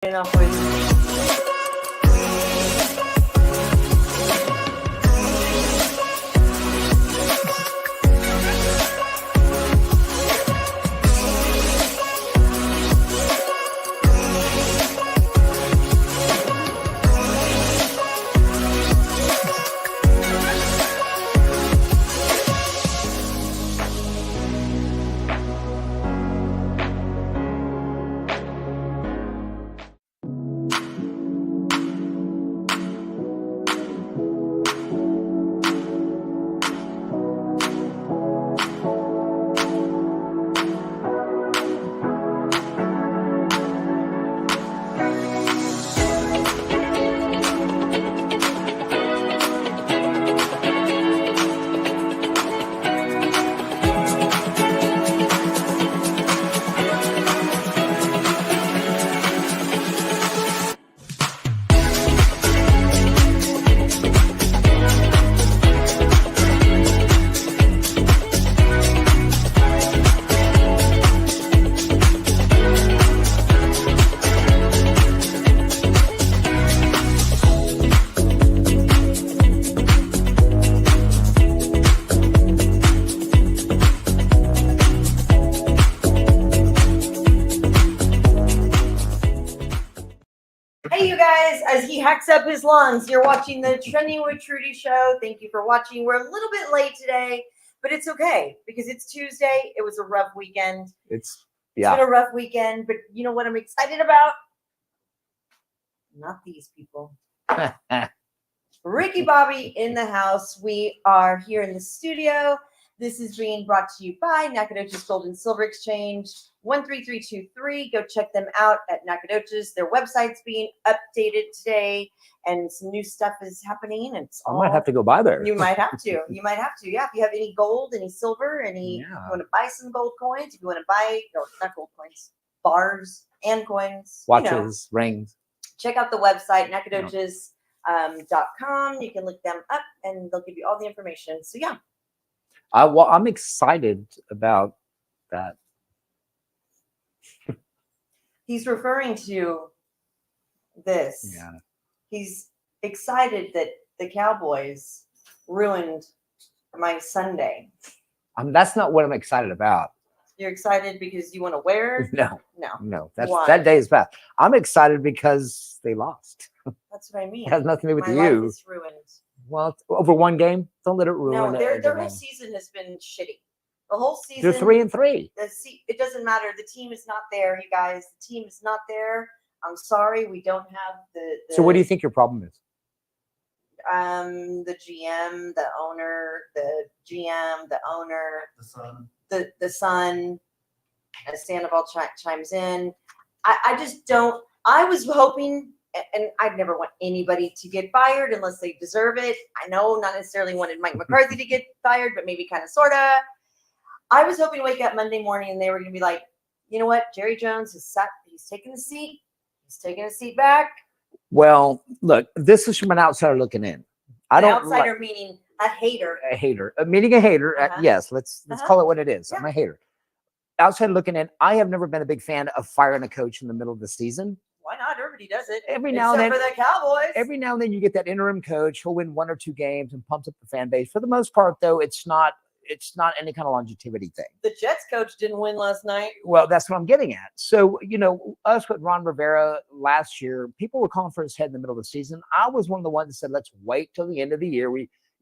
No, pues. Hey, you guys, as he hacks up his lungs, you're watching the Trending with Trudy show. Thank you for watching. We're a little bit late today, but it's okay because it's Tuesday. It was a rough weekend. It's been a rough weekend, but you know what I'm excited about? Not these people. Ricky Bobby in the house. We are here in the studio. This is being brought to you by Nacogdoches Gold and Silver Exchange, 13323. Go check them out at Nacogdoches. Their website's being updated today, and some new stuff is happening. And I might have to go by there. You might have to. You might have to. Yeah. If you have any gold, any silver, if you want to buy some gold coins, if you want to buy, no, not gold coins, bars and coins, watches, rings. Check out the website, nacogdoches.com. You can look them up, and they'll give you all the information. So yeah. Well, I'm excited about that. He's referring to this. Yeah. He's excited that the Cowboys ruined my Sunday. That's not what I'm excited about. You're excited because you want to wear? No. That day is bad. I'm excited because they lost. That's what I mean. It has nothing to do with my you. Life is ruined. Well, over one game, don't let it ruin. No, their whole season has been shitty. The whole season. They're 3-3. It doesn't matter. The team is not there, you guys. The team is not there. I'm sorry, we don't have the. So, what do you think your problem is? The GM, the owner, the son, the son. As Sandoval chimes in, I just don't. I was hoping. And I'd never want anybody to get fired unless they deserve it. I know not necessarily wanted Mike McCarthy to get fired, but maybe kind of, sort of. I was hoping to wake up Monday morning and they were going to be like, you know what? Jerry Jones has sat. He's taking the seat. He's taking a seat back. Well, look, this is from an outsider looking in. An outsider meaning a hater. A hater. Meaning a hater. Yes, let's call it what it is. Yeah. I'm a hater. Outside looking in, I have never been a big fan of firing a coach in the middle of the season. Why not? Everybody does it. Every now and then, for the Cowboys. Every now and then, you get that interim coach who'll win 1 or 2 games and pumps up the fan base. For the most part, though, it's not any kind of longevity thing. The Jets coach didn't win last night. Well, that's what I'm getting at. So, us with Ron Rivera last year, people were calling for his head in the middle of the season. I was one of the ones that said, let's wait till the end of the year.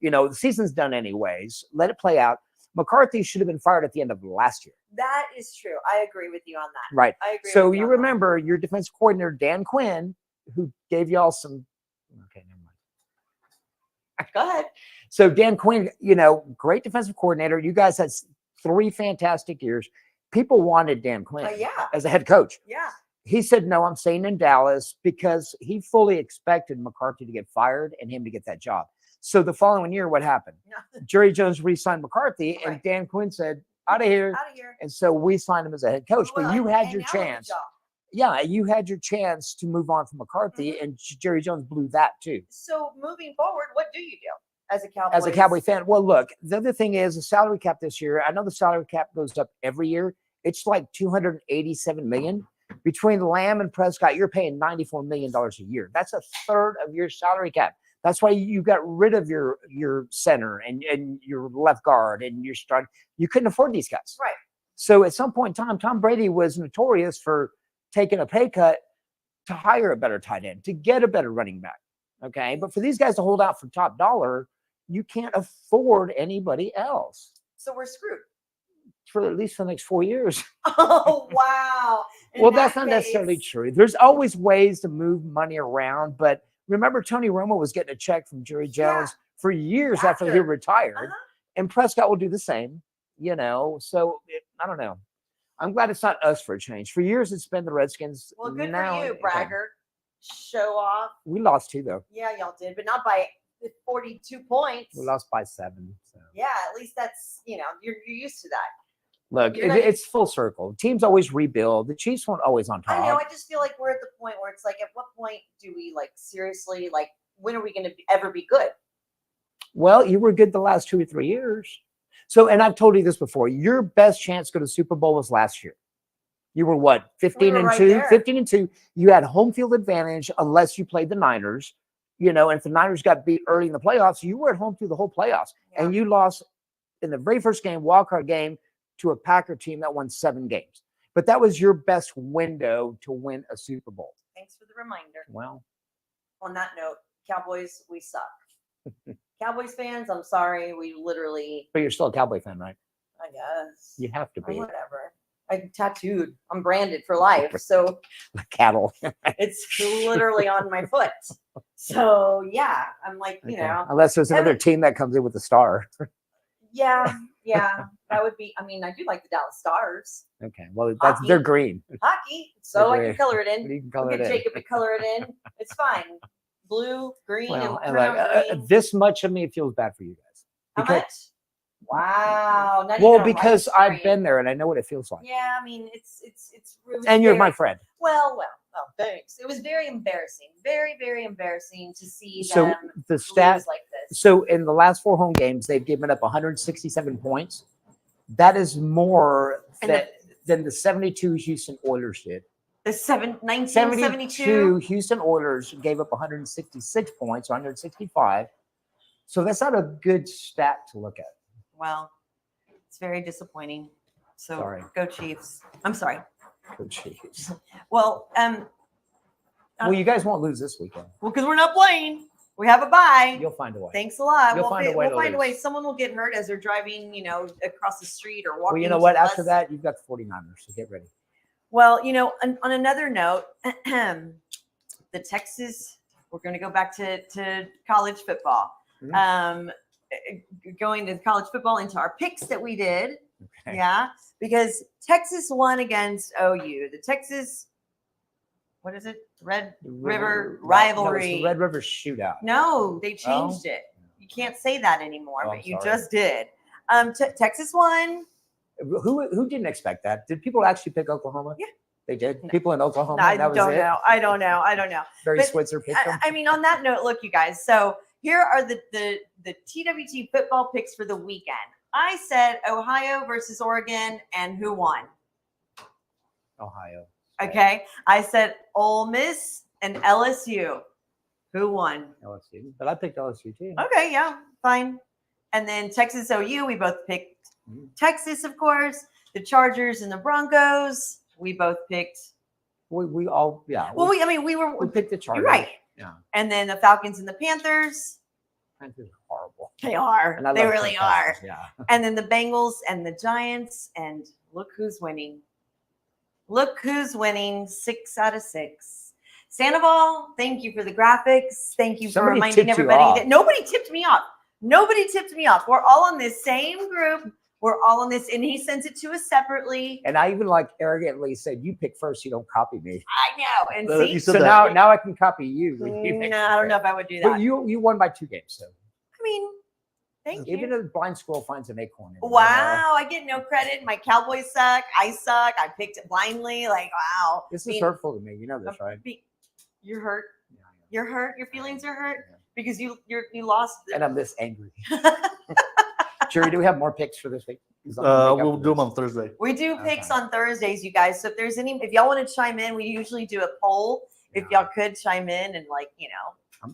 The season's done anyways. Let it play out. McCarthy should have been fired at the end of last year. That is true. I agree with you on that. Right. I agree. So you remember your defensive coordinator, Dan Quinn, who gave y'all some. Okay, never mind. Go ahead. So Dan Quinn, great defensive coordinator. You guys had 3 fantastic years. People wanted Dan Quinn as a head coach. Yeah. He said, no, I'm staying in Dallas because he fully expected McCarthy to get fired and him to get that job. So the following year, what happened? Jerry Jones re-signed McCarthy, and Dan Quinn said, out of here. And so we signed him as a head coach. But you had your chance. Yeah, you had your chance to move on from McCarthy, and Jerry Jones blew that too. So moving forward, what do you do as a Cowboy? As a Cowboy fan? Well, look, the other thing is the salary cap this year. I know the salary cap goes up every year. It's like $287 million Between Lamb and Prescott, you're paying $94 million a year. That's a third of your salary cap. That's why you got rid of your center and your left guard and your strike. You couldn't afford these guys. Right. So at some point in time, Tom Brady was notorious for taking a pay cut to hire a better tight end, to get a better running back. Okay. But for these guys to hold out for top dollar, you can't afford anybody else. So we're screwed. For at least the next 4 years. Oh, wow. Well, that's not necessarily true. There's always ways to move money around. But remember, Tony Romo was getting a check from Jerry Jones for years after he retired. And Prescott will do the same, So I don't know. I'm glad it's not us for a change. For years, it's been the Redskins. Well, good for you, bragger. Show off. We lost 2, though. Yeah, y'all did, but not by 42 points. We lost by 7. So. Yeah, at least that's, you're used to that. Look, it's full circle. Teams always rebuild. The Chiefs weren't always on top. I know. I just feel like we're at the point where it's like, at what point do we seriously, when are we going to ever be good? Well, you were good the last 2 or 3 years. So, and I've told you this before, your best chance to go to Super Bowl was last year. You were what? 15-2, 15-2. You had home field advantage unless you played the Niners, and if the Niners got beat early in the playoffs, you were at home through the whole playoffs. Yeah. And you lost in the very first game, wildcard game, to a Packer team that won 7 games. But that was your best window to win a Super Bowl. Thanks for the reminder. Well, on that note, Cowboys, we suck. Cowboys fans, I'm sorry. We literally. But you're still a Cowboy fan, right? I guess. You have to be. Whatever. I'm tattooed. I'm branded for life. So. Like cattle. It's literally on my foot. So, yeah. I'm like, Unless there's another team that comes in with a star. Yeah, that would be. I mean, I do like the Dallas Stars. Okay, well, they're green. Hockey, so I can color it in. You can color it in. Jacob to color it in. It's fine. Blue, green, and green. This much of me feels bad for you guys. How much? Wow. Well, because I've been there and I know what it feels like. Yeah, I mean, it's and you're my friend. Well. Oh, thanks. It was very embarrassing. Very, very embarrassing to see them the stats like this. So in the last 4 home games, they've given up 167 points. That is more than the 72 Houston Oilers did. The 1972 Houston Oilers gave up 166 points, 165. So that's not a good stat to look at. Well, it's very disappointing. So sorry. Go Chiefs. I'm sorry. Go Chiefs. Well, well, you guys won't lose this weekend. Well, because we're not playing. We have a bye. You'll find a way. Thanks a lot. We'll find a way. Someone will get hurt as they're driving, across the street or walking. Well, you know what? After that, you've got the 49ers, so get ready. Well, on another note, the Texas, we're going to go back to college football. Mm-hmm. Going to college football into our picks that we did. Okay. Yeah, because Texas won against OU. The Texas, what is it? Red River rivalry. No, it's the Red River shootout. No, they changed it. You can't say that anymore, but you just did. Texas won. Who didn't expect that? Did people actually pick Oklahoma? Yeah. They did? No. People in Oklahoma? I don't know. I don't know. Barry Switzer picked them? I mean, on that note, look, you guys. So here are the TWT football picks for the weekend. I said Ohio versus Oregon, and who won? Ohio. Okay. I said Ole Miss and LSU. Who won? LSU. But I picked LSU too. Okay, yeah, fine. And then Texas OU, we both picked Texas, of course. The Chargers and the Broncos, we both picked. We all, yeah. Well, we picked the Chargers. You're right. Yeah. And then the Falcons and the Panthers. Panthers are horrible. They are. They really are. Yeah. And then the Bengals and the Giants. And look who's winning. Look who's winning 6 out of 6. Sandoval, thank you for the graphics. Thank you for reminding everybody that nobody tipped me off. Nobody tipped me off. We're all in this same group. We're all in this, and he sends it to us separately. And I even arrogantly said, "You pick first. You don't copy me." I know. And see, so now I can copy you. No, I don't know if I would do that. But you won by 2 games, so. I mean, thank you. Even a blind squirrel finds an acorn. Wow, I get no credit. My Cowboys suck. I suck. I picked it blindly. Wow. This is hurtful to me. You know this, right? You're hurt. Yeah, you're hurt. Your feelings are hurt because you lost. And I'm this angry. Trudy, do we have more picks for this week? 'Cause I'm gonna make up We'll for do them this. on Thursday. We do picks Okay. on Thursdays, you guys. So if y'all want to chime in, we usually do a poll. If y'all could chime in and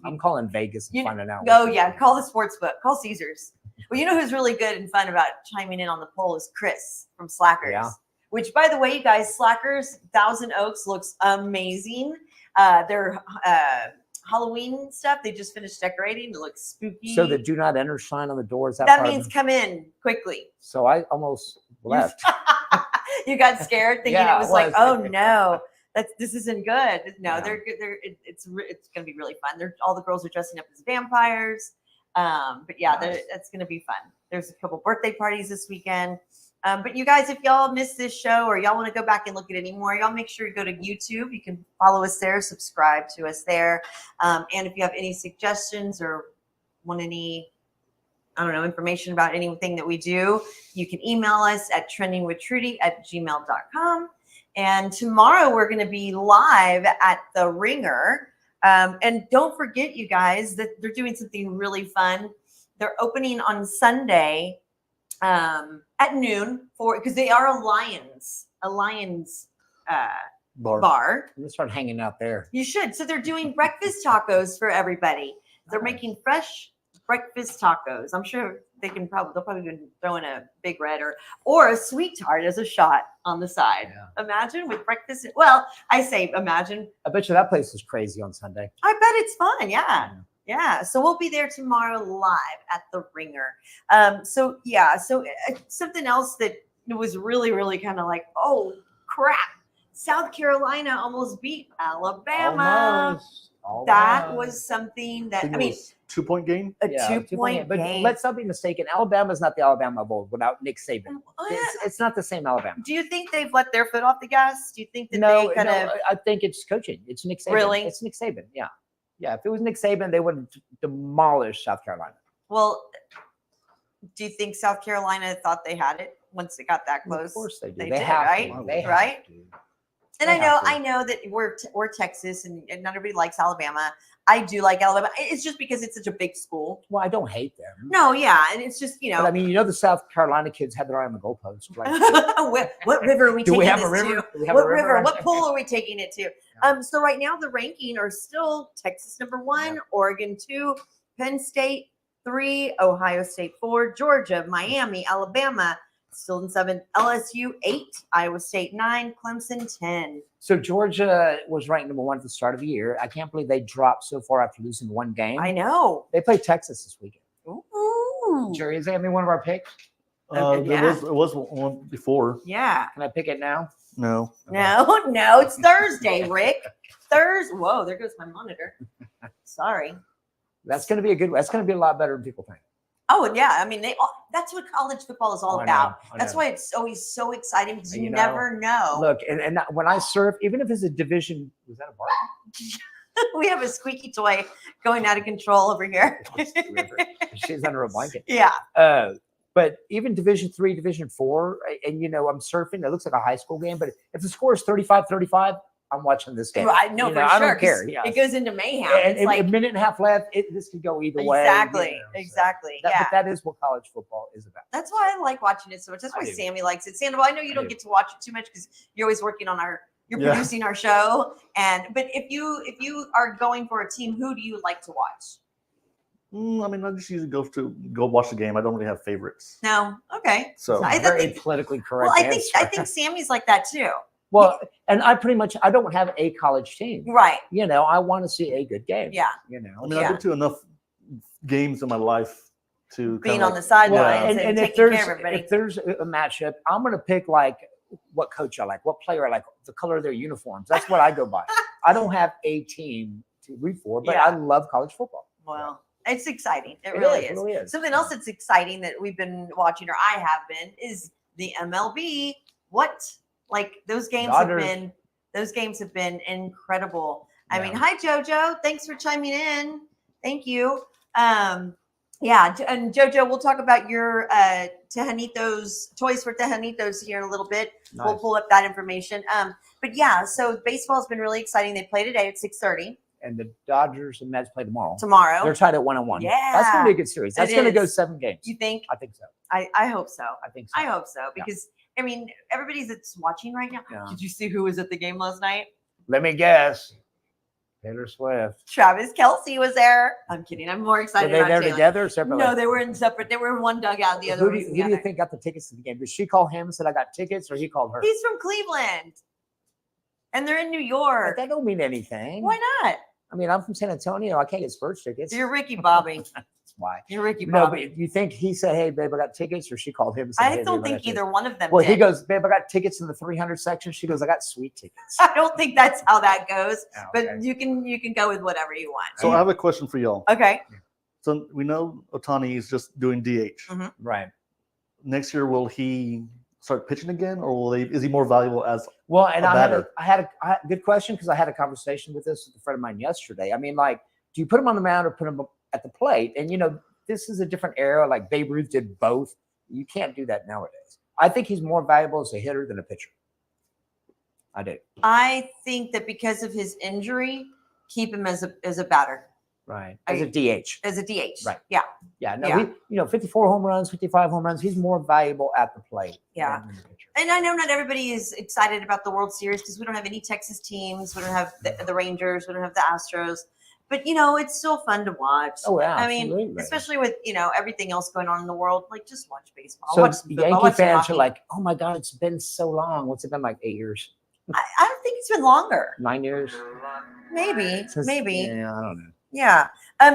I'm calling Vegas and You- finding out. oh yeah, call the sports book, call Caesars. Well, you know who's really good and fun about chiming in on the poll is Chris from Slackers. Yeah. Which, by the way, you guys, Slackers Thousand Oaks looks amazing. Their Halloween stuff, they just finished decorating. It looks spooky. So the do not enter sign on the doors. that means come in quickly. So I almost left. You got scared thinking Yeah, it was I like, was. oh no, this isn't good. No, Yeah. they're good. It's gonna be really fun. All the girls are dressing up as vampires. But yeah, Nice. that's gonna be fun. There's a couple birthday parties this weekend. But you guys, if y'all missed this show or y'all want to go back and look at any more, y'all make sure you go to YouTube. You can follow us there, subscribe to us there. And if you have any suggestions or want any, I don't know, information about anything that we do, you can email us at trendingwithtrudy@gmail.com. And tomorrow we're going to be live at the Ringer. And don't forget, you guys, that they're doing something really fun. They're opening on Sunday at noon because they are a Lions bar. I'm gonna start hanging out there. You should. So they're doing breakfast tacos for everybody. They're Nice. making fresh breakfast tacos. I'm sure they'll probably throw in a Big Red or a sweet tart as a shot on the side. Yeah. Imagine with breakfast. Well, I say imagine. I bet you that place is crazy on Sunday. I bet it's fun. Yeah. So we'll be there tomorrow live at the Ringer. So something else that was really, really kind of like, oh crap, South Carolina almost beat Alabama. Almost. That was something that, I mean, 2-point game. a Yeah, 2-point But game. let's not be mistaken. Alabama's not the Alabama of old without Nick Saban. It's not the same Alabama. Do you think they've let their foot off the gas? Do you think that No, they kind of I think it's coaching. It's Nick Saban. Really? It's Nick Saban. Yeah. Yeah. If it was Nick Saban, they would demolish South Carolina. well, do you think South Carolina thought they had it once it got that close? Of course they do. They They did, have right? to. They have Right? to. And They have to. I know that we're Texas and not everybody likes Alabama. I do like Alabama. It's just because it's such a big school. Well, I don't hate them. No, yeah, and it's just But I mean, the South Carolina kids had their eye on the goalpost. Right? what river are we Do taking we have this a river? to? Do we have What a river? What pool are we taking it to? So right now the ranking are still Texas number 1, Yeah. Oregon 2, Penn State 3, Ohio State 4, Georgia, Miami, Alabama still in 7, LSU 8, Iowa State 9, Clemson 10. So Georgia was ranked number 1 at the start of the year. I can't believe they dropped so far after losing one game. I know. They play Texas this weekend. Ooh. Jerry, is that gonna be one of our picks? Yeah. It was one before. Yeah. Can I pick it now? No. No, it's Thursday, Rick. Thursday. Whoa, there goes my monitor. Sorry. That's gonna be a lot better than people think. Oh, and yeah. I mean, that's what college football is all I about. know. That's why it's always so exciting because you You know, never know. Look, and when I surf, even if it's a division, was that a bar? We have a squeaky toy going out of control over here. She's under a blanket. Yeah. But even Division 3, Division 4, and I'm surfing. It looks like a high school game, but if the score is 35-35, I'm watching this game. I know for sure. I don't 'cause care. Yeah. It goes into mayhem. And It's like a minute and a half left. This could go either way. exactly. So Exactly. but Yeah. that is what college football is about. That's why I like watching it so much. That's I why do. Sammy likes it. Sandoval, I know you I don't do. get to watch it too much because you're always working on you're Yeah. producing our show. But if you are going for a team, who do you like to watch? I mean, I just usually go watch the game. I don't really have favorites. No. Okay. So I Very think- politically correct. Well, I answer. think Sammy's like that too. Well, and I don't have a college team. Right. I want to see a good game. Yeah. I mean, Yeah. I've been to enough games in my life to Being kinda on the sidelines and and if taking care there's of everybody. if there's a matchup, I'm gonna pick like what coach I like, what player I like, the color of their uniforms. That's what I go by. I don't have a team to root for, but Yeah. I love college football. Well, it's exciting. It really is. It really is. Something else that's exciting that we've been watching, or I have been, is the MLB. Those games Dodgers. those games have been incredible. I mean, Yeah. hi Jojo, thanks for chiming in. Thank you. Yeah, and Jojo, we'll talk about your Tejanitos toys for Tejanitos here in a little bit. We'll Nice. pull up that information. But yeah, so baseball's been really exciting. They play today at 6:30. and the Dodgers and Mets play tomorrow. Tomorrow. They're tied at 1-1. Yeah. That's going to be a good series. That's It going to go is. 7 games. You think? I think so. I hope so. I think so. I hope so because I mean everybody's that's watching right now. Yeah. Did you see who was at the game last night? Let me guess. Taylor Swift. Travis Kelce was there. I'm kidding. I'm more Were excited they about there Taylor. together or separately? No, they were in separate. They were in one dugout. The other Who one do was you together. think got the tickets to the game? Did she call him and said, I got tickets, or he called her? He's from Cleveland, and they're in New But York. that don't mean anything. Why not? I mean, I'm from San Antonio. I can't get Spurs tickets. You're Ricky Bobby. That's why. You're Ricky No, Bobby. but you think he said, hey, babe, I got tickets, or she called him and said, I hey, don't babe, think got either one of them Well, did. he goes, babe, I got tickets in the 300 section. She goes, I got sweet tickets. I don't think that's how that goes. Oh, But okay. you can go with whatever you want. So I have a question for y'all. Okay. So we know Otani is just doing DH. Mm-hmm. Right. Next year, will he start pitching again, or is he more valuable as Well, and A I had batter. a good question because I had a conversation with this with a friend of mine yesterday. I mean, like, do you put him on the mound or put him at the plate? And, you know, this is a different era. Like Babe Ruth did both. You can't do that nowadays. I think he's more valuable as a hitter than a pitcher. I do. I think that because of his injury, keep him as a batter, Right. As a DH. as a DH. Right. Yeah. Yeah. No, Yeah. he, 54 home runs, 55 home runs. He's more valuable at the plate. Yeah. than the pitcher. And I know not everybody is excited about the World Series because we don't have any Texas teams. We don't have the Rangers. We don't have the Astros. But, you know, it's still fun to watch. Oh, yeah. I mean, absolutely. especially with, you know, everything else going on in the world. Like, just watch baseball. So watch some football, Yankee watch some fans hockey. are like, oh my God, it's been so long. What's it been, like 8 years? I don't think it's been longer. 9 years? Maybe. Maybe. Yeah, I don't know. Yeah.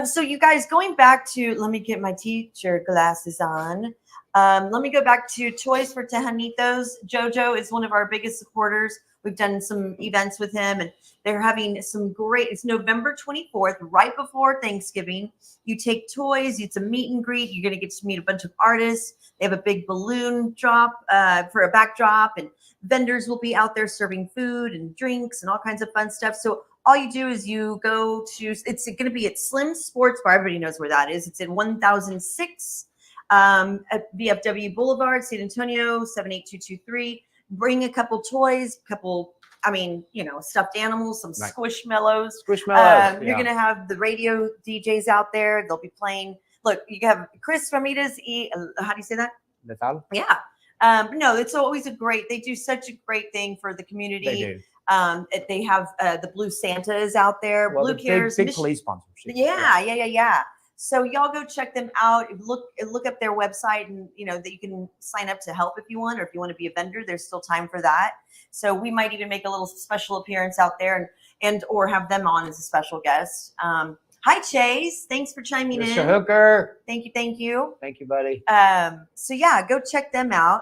So you guys, going back to, let me get my teacher glasses on. Let me go back to Toys for Tejanitos. Jojo is one of our biggest supporters. We've done some events with him, and they're having some great. It's November 24th, right before Thanksgiving. You take toys. It's a meet and greet. You're going to get to meet a bunch of artists. They have a big balloon drop for a backdrop, and vendors will be out there serving food and drinks and all kinds of fun stuff. So all you do is you go to. It's going to be at Slim Sports Bar. Everybody knows where that is. It's in 1006 at VFW Boulevard, San Antonio, 78223. Bring a couple toys, stuffed animals, some Right. squishmallows. Squishmallows. You're gonna have the radio DJs out there. They'll be playing. Look, you have Chris Ramirez. How do you say that? Natal? Yeah. No, it's always a great. They do such a great thing for the community. They do. They have the Blue Santa is out there. Well, Blue the Cares. big police sponsorship. Yeah. So y'all go check them out. Look up their website, and that you can sign up to help if you want, or if you want to be a vendor, there's still time for that. So we might even make a little special appearance out there, and or have them on as a special guest. Hi Chase, thanks for chiming Mr. in. Hooker. Thank you. Thank you, buddy. So yeah, go check them out.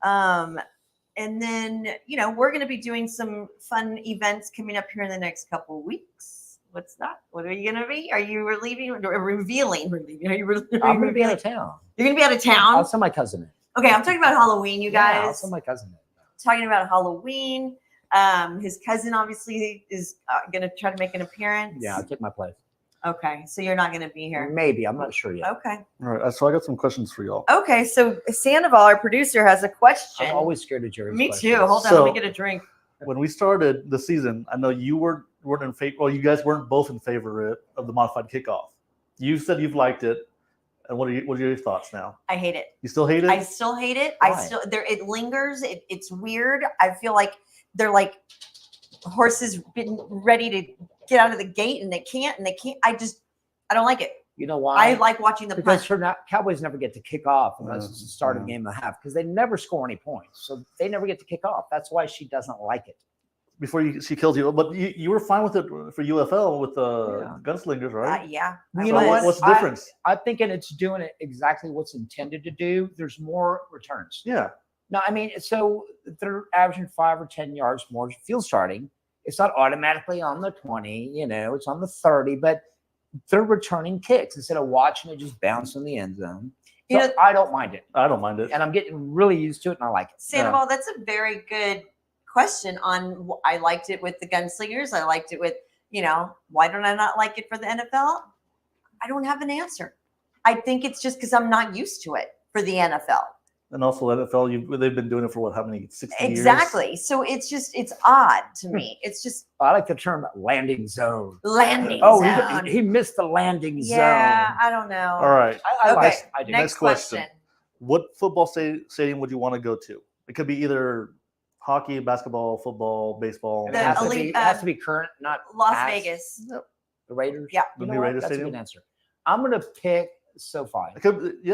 And then we're going to be doing some fun events coming up here in the next couple of weeks. What's that? What are you going to be? Are you revealing? Are you I'm going to be out of town. You're going to be out of town? I'll send my cousin in. Okay, I'm talking about Halloween, you Yeah, I'll guys. send my cousin in. Talking about Halloween. His cousin obviously is going to try to make an appearance. Yeah, I'll take my place. Okay, so you're not going to be here. Maybe. I'm not sure yet. Okay. All right, so I got some questions for y'all. Okay, so Sandoval, our producer, has a question. I'm always scared of Jerry's Me questions. too. Hold on, So- let me get a drink. When we started the season, I know you weren't in favor. Well, you guys weren't both in favor of the modified kickoff. You said you've liked it, and what are your thoughts now? I hate it. You still hate it? I still hate it. Why? It lingers. It's weird. I feel like they're like horses been ready to get out of the gate and they can't. I don't like it. You know why? I like watching the because punch. Cowboys never get to kick off unless it's the start of the Yeah. game and a half because they never score any points. So they never get to kick off. That's why she doesn't like it. Before she kills you, but you were fine with it for UFL with the Yeah. gunslingers, right? Yeah. You So know what? What's the difference? I'm thinking it's doing it exactly what's intended to do. There's more returns. Yeah. No, I mean, so they're averaging 5 or 10 yards more field starting. It's not automatically on the 20, it's on the 30, but they're returning kicks instead of watching it just bounce in the end zone. So I don't mind it. I don't mind it. And I'm getting really used to it and I like it. Sandoval, that's a very good question on. I liked it with the gunslingers. I liked it with, why don't I not like it for the NFL? I don't have an answer. I think it's just because I'm not used to it for the NFL. And also NFL, they've been doing it for what? How many? 60 years? Exactly. So it's odd to me. It's just I like the term landing zone. landing Oh, zone. he missed the landing Yeah, zone. I don't know. All right. I Okay. like. I do. Next Next question. question. What football stadium would you want to go to? It could be either hockey, basketball, football, baseball. And The it has, elite, it has to be current, not Las past. Vegas. Yep. The Raiders. Yeah. The You know new what? Raiders That's stadium? a good answer. I'm gonna pick SoFi. It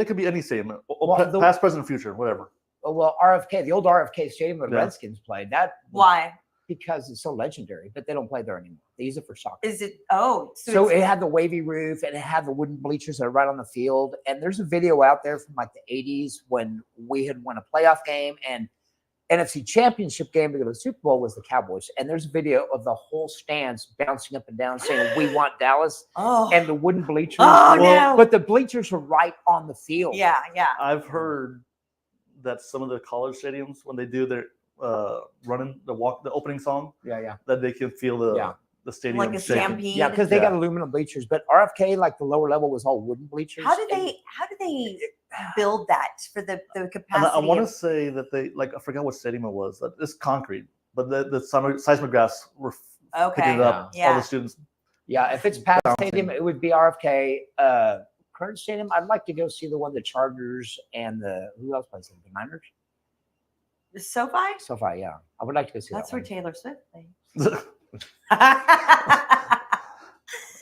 could be any stadium. Well, the- Past, present, future, whatever. Well, RFK, the old RFK Stadium where the Yeah. Redskins played. That Why? because it's so legendary, but they don't play there anymore. They use it for soccer. Is it? Oh, So it's- it had the wavy roof and it had the wooden bleachers that are right on the field. And there's a video out there from like the 80s when we had won a playoff game and NFC Championship game because the Super Bowl was the Cowboys. And there's a video of the whole stands bouncing up and down saying, "We want Dallas." oh, And the wooden bleachers. oh Well, no. But the bleachers were right on the field. Yeah, yeah. I've heard that some of the college stadiums, when they do their the opening song, Yeah. that they can feel the stadium Like a shaking. stampede. Yeah, because they got Yeah. aluminum bleachers. But RFK, like the lower level, was all wooden bleachers. How did And- they build that for the And capacity? I want to of- say that they I forgot what stadium it was. It's concrete, but the seismographs were Okay. picking it up. All Yeah. the students. Yeah, if it's past Bouncing. stadium, it would be RFK. Current stadium, I'd like to go see the one the Chargers and the who else plays it? The Niners. The SoFi? SoFi, yeah, I would like to go see That's that where one. Taylor Swift plays.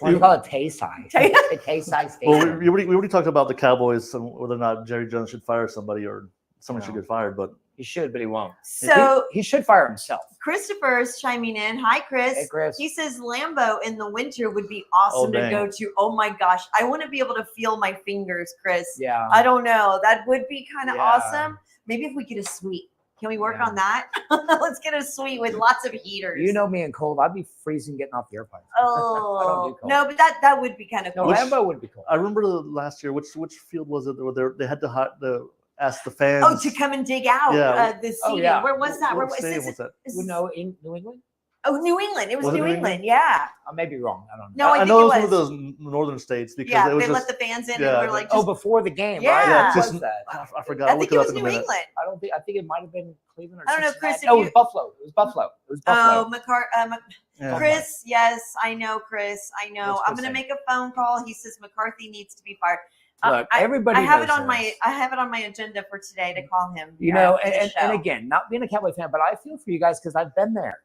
What do you call it? Tayside. Tay- Tayside Well, Stadium. we already talked about the Cowboys and whether or not Jerry Jones should fire somebody or someone should No. get fired. But He should, but he won't. So he should fire himself. Christopher's chiming in. Hi, Chris. Hey, Chris. He says Lambeau in the winter would be awesome to dang. go to. Oh my gosh. I want to be able to feel my fingers, Chris. Yeah. I don't know. That would be kind of Yeah. awesome. Maybe if we get a suite. Can we work Yeah. on that? Let's get a suite with lots of heaters. You know me and cold. I'd be freezing getting off the airplane. I don't Oh do cold. no, but that would be kind of No, cool. Lambo would be cool. I remember last year, which field was it? Where they had to ask the fans. Oh, to come and dig out Yeah. the Oh, seating. yeah. Where was that? Where What was stadium this? was that? This Well, is- no, in New England. Oh, New England. It was Was it New New England. England? Yeah. I may be wrong. I don't know. No, I I think know it it was one of was. those northern states because Yeah, it was they just let the fans in yeah, and we're like, Oh, just, before the game, Yeah. right? Yeah. What Just- was that? I forgot. I I'll think look it it was up in a New minute. England. I think it might have been Cleveland or I don't know, Chris, Cincinnati. if Oh, it you- was Buffalo. It was Buffalo. It was Buffalo. Oh, Yeah. Chris, yes, I know, Chris. I know. What's I'm Chris gonna saying? make a phone call. He says McCarthy needs to be fired. Look, I everybody have it knows on my this. I have it on my agenda for today to call him. You know, for the and show. again, not being a Cowboy fan, but I feel for you guys because I've been there.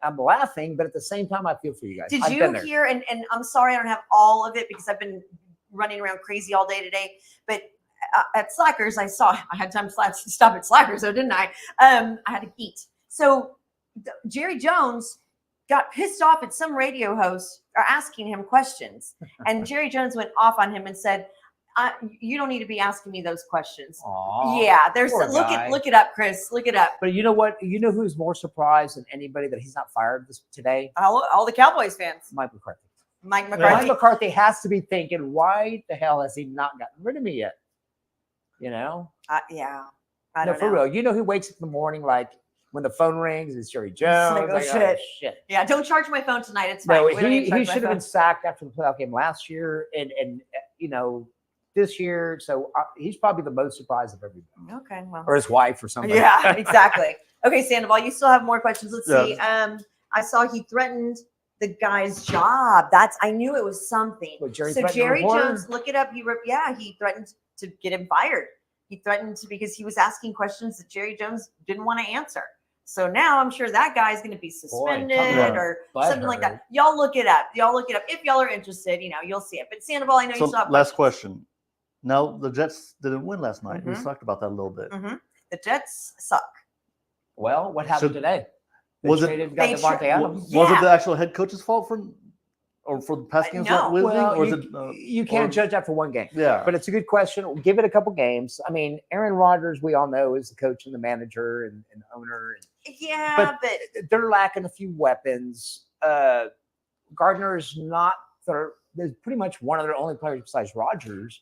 I'm laughing, but at the same time, I feel for you guys. Did I've you been there. hear? And I'm sorry, I don't have all of it because I've been running around crazy all day today. But at Slackers, I had time to stop at Slackers, so didn't I? I had to eat. So Jerry Jones got pissed off at some radio hosts are asking him questions, and Jerry Jones went off on him and said, "You don't need to be asking me those questions." Aw. Yeah, there's poor look guy. it up, Chris. Look it up. But you know what? You know who's more surprised than anybody that he's not fired today? All the Cowboys fans. Mike McCarthy. Mike Mike McCarthy. McCarthy has to be thinking, why the hell has he not gotten rid of me yet? You know? Yeah, I No, don't for know. real. You know who wakes up in the morning like when the phone rings, it's Jerry Jones. like, oh, shit. Yeah, don't charge my phone tonight. It's fine. No, We don't need to he charge my should have phone. been sacked after the playoff game last year, and you know this year. So he's probably the most surprised of everybody, Okay, well. or his wife, or something. Yeah, exactly. Okay, Sandoval, you still have more questions. Let's Yeah. see. I saw he threatened the guy's job. I knew it was something. Well, Jerry So threatened the Jerry reporter? Jones, look it up. He threatened to get him fired. He threatened to because he was asking questions that Jerry Jones didn't want to answer. So now I'm sure that guy's going to be suspended about or butthurt. something like that. Y'all look it up. If y'all are interested, you'll see it. But Sandoval, I know you So still have last questions. question. Now the Jets didn't win last night. We Mhm. talked about that a little bit. Mhm. The Jets suck. Well, what happened So- today? They Was it- traded guy They Devontae tra- Adams. Was it Yeah. the actual head coach's fault for the past games no. not winning, Well, or is you, it? you can't or- judge that for one game. Yeah, But it's a good question. We'll give it a couple games. I mean, Aaron Rodgers, we all know, is the coach and the manager and owner. Yeah, but They're lacking a few weapons. Gardner is not their pretty much one of their only players besides Rodgers.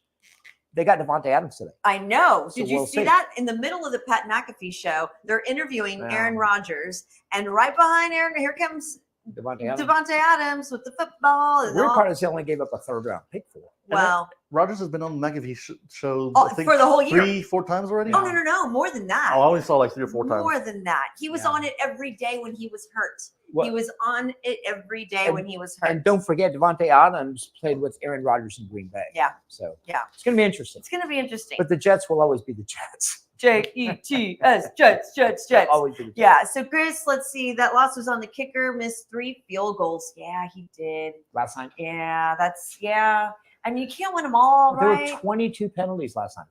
They got Devontae Adams today. I know. So Did you we'll see see. that in the middle of the Pat McAfee show? They're interviewing Yeah. Aaron Rodgers, and right behind Aaron, here comes Devontae Adams. Devontae Adams with the football. And Weird all. part is he only gave up a 3rd round pick for. Well, Rodgers has been on the McAfee show Oh, I think for the whole year. 3-4 times already. oh no, more than that. Oh, I only saw like 3 or 4 times. More than that. He was Yeah. on it every day when he was hurt. What- He was on it every day And- when he was hurt. And don't forget, Devontae Adams played with Aaron Rodgers in Green Bay. Yeah. So Yeah. it's going to be interesting. It's going to be interesting. But the Jets will always be the Jets. Jets, Jets, Jets, They'll Jets. always be the Jets. Yeah. So Chris, let's see. That loss was on the kicker. Missed 3 field goals. Yeah, he did. Last time. Yeah, I mean, you can't win them all, There right? were 22 penalties last time.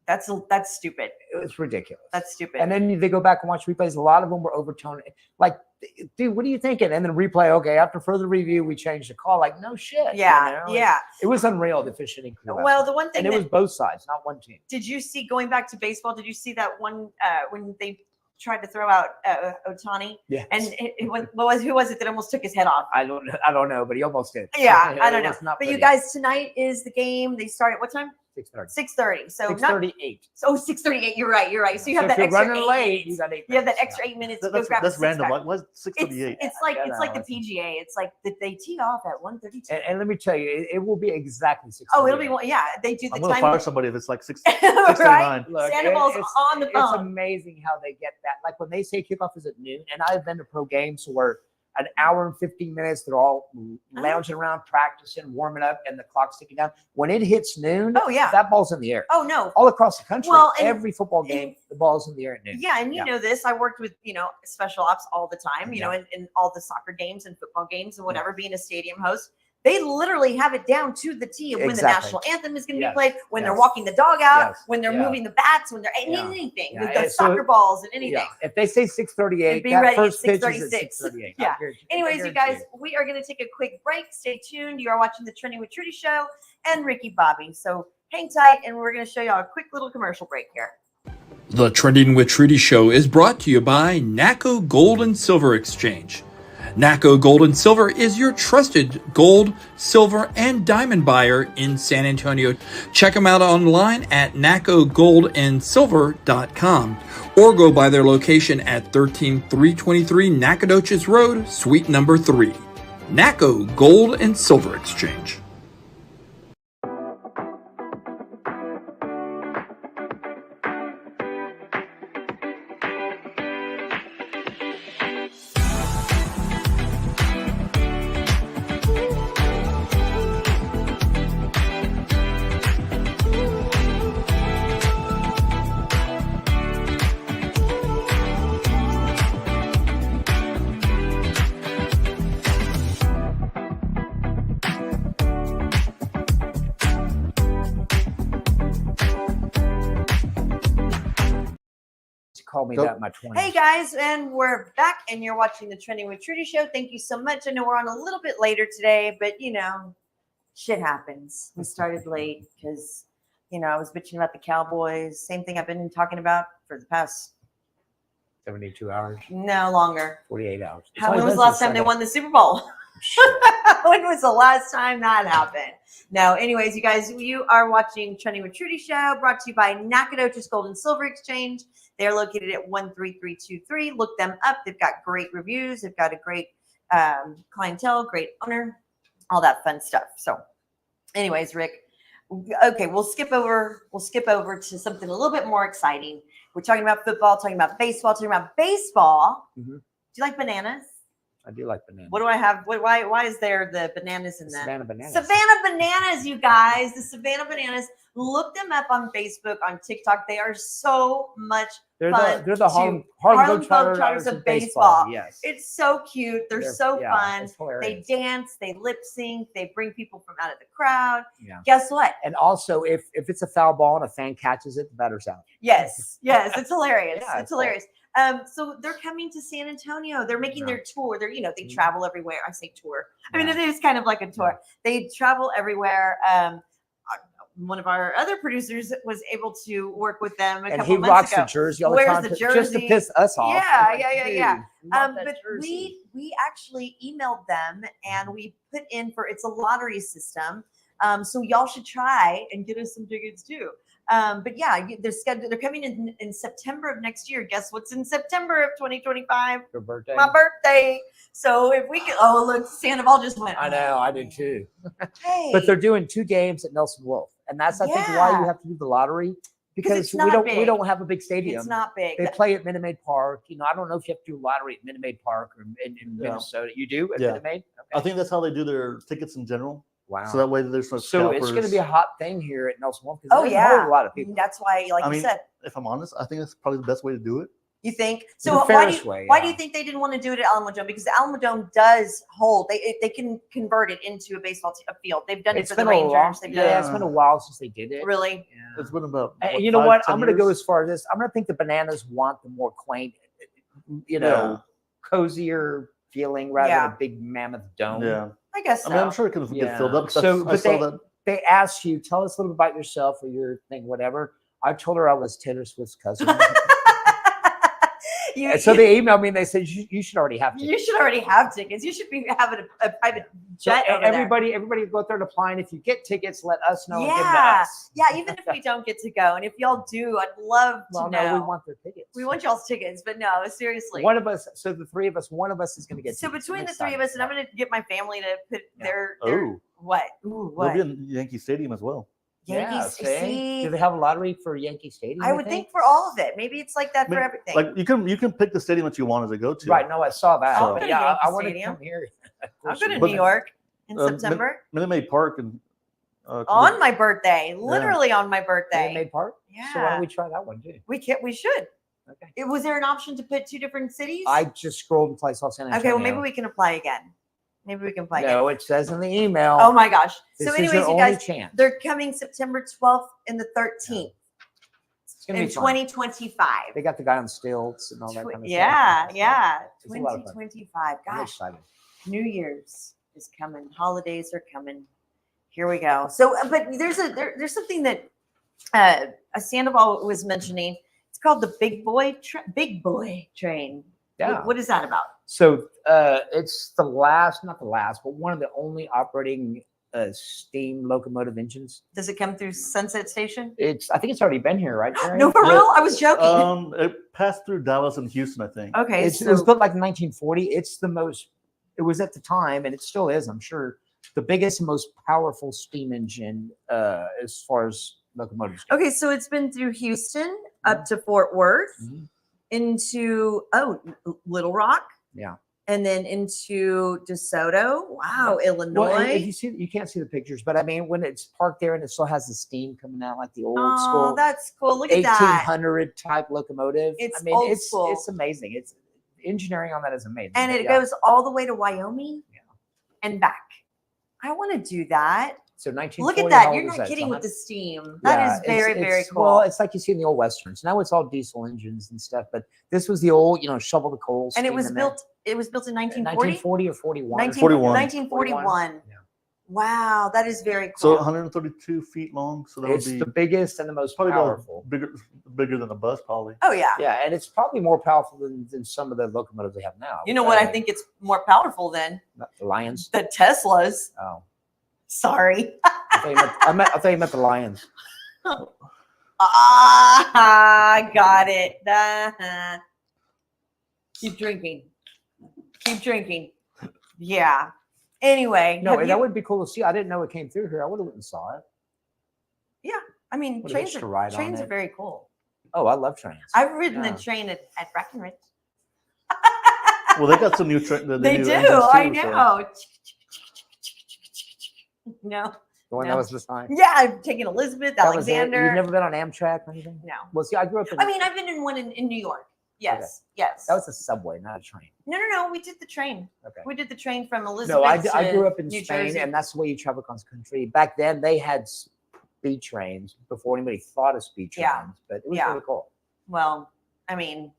That's stupid. It was ridiculous. That's stupid. And then they go back and watch replays. A lot of them were overtoned. Like, dude, what are you thinking? And then replay, okay, after further review, we changed the call. Like, no shit. yeah, you know? yeah. It was unreal, the officiating crew. last Well, night. the one thing and it that was both sides, not one team. did you see going back to baseball? Did you see that one when they tried to throw out Otani? Yeah. And who was it that almost took his head off? I don't know, but he almost did. Yeah, It I don't know. was not But you pretty. guys, tonight is the game. They start at what time? 6:30. 6:30. So not 6:38. so 6:38. You're right. So you have So that if you're extra running 8 late, minutes. you got 8 You have that minutes. extra 8 minutes to go That's grab that's the random. six-pack. Why is it 6:38? It's like I it's like the know. PGA. It's like they tee off at 1:32. And let me tell you, it will be exactly 6:38. Oh, it'll be yeah. They do the I'm gonna time. fire somebody if it's like 6 right? 6:39. Look, Sandoval's on the It's phone. amazing how they get that. Like when they say kickoff is at noon, and I've been to pro games where an hour and 15 minutes, they're all lounging around, practicing, warming up, and the clock's ticking down. When it hits noon, Oh yeah. that ball's in the air. Oh no. All across the country, Well, and- every football game, the ball's in the air at noon. Yeah, and you know this. I worked with, special ops all the time, Yeah. in all the soccer games and football games and whatever, being a stadium host. They literally have it down to the T of when the Exactly. national anthem is going to Yes. be played, when they're Yes. walking the dog out, Yes. when they're Yeah. moving the bats, when they're Yeah. anything, Yeah. with the So- soccer balls and anything. Yeah. If they say 6:38, Be that ready at first pitch is at 6:36. 6:38. Yeah. I guarantee- I Anyways, you guarantee guys, we are going to take a quick break. Stay tuned. You are watching the Trending with Trudy show and Ricky Bobby. So hang tight, and we're going to show y'all a quick little commercial break here. The Trending with Trudy show is brought to you by NACO Gold and Silver Exchange. NACO Gold and Silver is your trusted gold, silver, and diamond buyer in San Antonio. Check them out online at nacogoldandsilver.com or go by their location at 13323 Nacogdoches Road, Suite number 3. NACO Gold and Silver Exchange. Call me Go- that in my 20s. Hey guys, and we're back, and you're watching the Trending with Trudy show. Thank you so much. I know we're on a little bit later today, but shit happens. We started late because I was bitching about the Cowboys. Same thing I've been talking about for the past 72 hours, no longer. 48 hours. It's When only was been the last since time they Sunday. won the Super Bowl? Shit. When was the last time that happened? No, anyways, you guys, you are watching Trending with Trudy show, brought to you by Nacogdoches Gold and Silver Exchange. They're located at 13323. Look them up. They've got great reviews. They've got a great clientele, great owner, all that fun stuff. So anyways, Rick, okay, we'll skip over to something a little bit more exciting. We're talking about football, talking about baseball. Mhm. Do you like bananas? I do like bananas. What do I have? Why is there the bananas in that? Savannah bananas. Savannah bananas, you guys. The Savannah bananas. Look them up on Facebook, on TikTok. They are so much They're fun the to- Harlem Globetrotters Globetrotters of of baseball. baseball. Yes. It's so cute. They're so yeah, fun. it's They hilarious. dance. They lip sync. They bring people from out of the crowd. Yeah. Guess what? And also, if it's a foul ball and a fan catches it, the batter's out. Yes, it's hilarious. Yeah, it's it's cool. hilarious. So they're coming to San Antonio. They're making Yeah. their tour. They Mhm. travel everywhere. I say tour. I mean, Yeah. it is kind of like a tour. They travel everywhere. One of our other producers was able to work with them a And couple he months rocks ago. the jersey all the Wears time the just to jersey. piss us off. Yeah, It's like, yeah. dude, you want that But jersey. we actually emailed them and we put in for it's a lottery system. So y'all should try and get us some tickets too. But yeah, they're scheduled. They're coming in September of next year. Guess what's in September of 2025? Your birthday. My birthday. So if we could, oh look, Sandoval just went. I know, I did too. Hey, But they're doing 2 games at Nelson Wolf, and that's I think why Yeah. you have to do the lottery because it's we not we big. don't have a big stadium. it's not big. They play at Minute Maid Park. You know, I don't know if you have to do a lottery at Minute Maid Park or in Yeah. Minnesota. You do at Yeah. Minute Maid? Okay. I think that's how they do their tickets in general. Wow. So that way there's no So it's going to be a scalpers. hot thing here at Nelson Wolf because Oh, there's yeah. a lot of people. That's why, like I you mean, said, if I'm honest, I think that's probably the best way to do it. you think. The So why do fairest you, way, why do yeah. you think they didn't want to do it at Alamo Dome? Because the Alamo Dome does hold. They can convert it into a baseball a field. They've done it It's for the been a long, Rangers. They've done yeah, it. it's been a while since they did it. Really? Yeah. It's been about And you know 5, what? 10 I'm going to go years? as far as this. I'm going to think the Bananas want the more quaint, you know, cozier feeling rather than a big mammoth dome. Yeah. I guess so. I mean, I'm sure it could get Yeah. filled up. 'cause So, I but saw that. They asked you, tell us a little bit about yourself or your thing, whatever. I told her I was Taylor Swift's cousin. you, And so they emailed me and they said, you should already have tickets. you should already have tickets. You should be having a private So jet over there. everybody go out there and apply. And if you get tickets, let us know and give them to Yeah. us. Yeah, even if we don't get to go, and if y'all do, I'd love to Well, know. no, we want their tickets. We want y'all's tickets, but no, seriously. One of us, so the 3 of us, one of us is going to get So tickets. between I'm the 3 of excited us, and I'm for going to get my family to put Yeah. their Oh, what? Ooh, they'll what? be in Yankee Stadium as well. that. Yankees. Yeah, See, do they have a lottery for Yankee Stadium? I you would think for all of it. Maybe it's like that I mean, for everything. Like you can pick the stadium that you wanted to go to. Right, no, I saw that. I'll But go to yeah, I Yankee want to Stadium. come here. Of I'll course go to you New would. York in Min- September Minute Maid Park and on my birthday, literally on my Minute birthday. Maid Park? Yeah, So why don't we try that one too? we should. Okay. Was there an option to put 2 different cities? I just scrolled until I saw San Antonio. Okay, well maybe we can apply again. Maybe we can apply again. No, it says in the email. Oh my gosh. this So is anyways, your you only guys, chance. they're coming September 12th and the 13th It's gonna in be fun. 2025. They got the guy on stilts and all that kind of Yeah, stuff. yeah. It's a lot of fun. 2025. I'm Gosh, excited. New Year's is coming. Holidays are coming. Here we go. So, but there's something that Sandoval was mentioning. It's called the Big Boy Train. Yeah. What is that about? So it's not the last, but one of the only operating steam locomotive engines. Does it come through Sunset Station? I think it's already been here, right? Jerry? No, for Yeah. real? I was joking. It passed through Dallas and Houston, I think. Okay, It was built like in 1940. It was at the time, and it still is, I'm sure, the biggest and most powerful steam engine as far as locomotives go. okay, so it's been through Houston up to Fort Worth, Mhm. into Little Rock, Yeah. and then into DeSoto. Wow, Well, Illinois. if you can't see the pictures, but I mean, when it's parked there and it still has the steam coming out like the old Oh, school that's cool. Look at that. 1800 type locomotive. It's I mean, old it's school. it's amazing. It's engineering on that is amazing. And But it yeah. goes all the way to Wyoming and back. I want to do that. So 1940. Look at how that. old You're is not that? kidding So with the hun- steam. That yeah, is very, very cool. Well, it's like you see in the old westerns. Now it's all diesel engines and stuff, but this was the old, shovel the coal. and it steam was in there. built. It was built in 1940. 1940 or 41. 1941. Yeah. Wow, that is very So cool. 132 feet long. So that would It's be the biggest and the most probably powerful. bigger than a bus, probably. Oh yeah. Yeah, and it's probably more powerful than some of the locomotives they have now. You know what I think it's more powerful than? Not the Lions. The Teslas. Oh, Sorry. I thought you meant the Lions. I got it. Keep drinking. Keep drinking. Yeah. Anyway. No, have that you- would be cool to see. I didn't know it came through here. I would have went and saw it. I mean, Would've trains hitched a ride on trains are it. very cool. Oh, I love trains. I've ridden Yeah. the train at Breckenridge. Well, they got some new train. They new do. engines I too, so- know. No. The one No. that was the sign. Yeah, I've taken Elizabeth, That was it? Alexander. You've never been on Amtrak or anything? No. Well, see, I grew up in. I mean, I've been in one in New York. Yes. Yes. that was a subway, not a train. No. We did the train. Okay. We did the train from Elizabeth. No, I to grew up in New Spain, Jersey. and that's the way you travel across the country. Back then, they had speed trains before anybody thought of speed trains, Yeah. but it was Yeah. really cool. Well, I mean,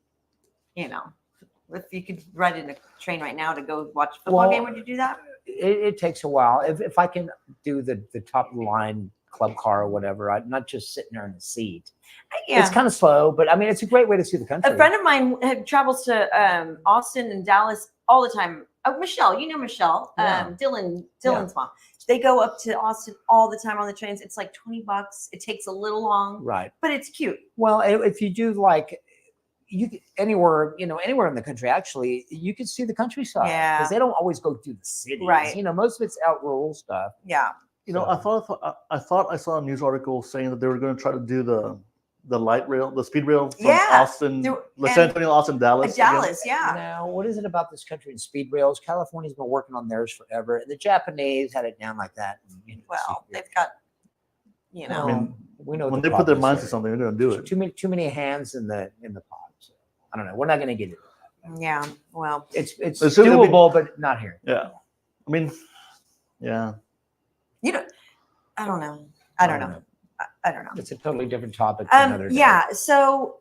if you could ride in a train right now to go watch a football Well, game, would you do that? It takes a while. If I can do the top of the line club car or whatever, I'm not just sitting there in the seat. Yeah. It's kind of slow, but I mean, it's a great way to see the country. A friend of mine travels to Austin and Dallas all the time. Michelle, you know Michelle, Yeah. Dylan's Yeah. mom. They go up to Austin all the time on the trains. It's like $20. It takes a little long, Right. but it's cute. Well, if you do like anywhere in the country, actually, you can see the countryside. Yeah. Because they don't always go through the cities. Right. Most of it's out rural stuff. Yeah. I thought I saw a news article saying that they were going to try to do the light rail, the speed rail from Austin, San Antonio, Austin, Dallas. Dallas, yeah. Now, what is it about this country and speed rails? California's been working on theirs forever, and the Japanese had it down like that. Well, they've got, I mean, we know when they put their minds to something, they're going to do it. Too many hands in the pot. So, I don't know. We're not going to get it. Yeah. Well, it's really doable, but not here. Yeah. I mean, yeah. I don't know. I don't know. It's a totally different topic. Another day. Yeah. So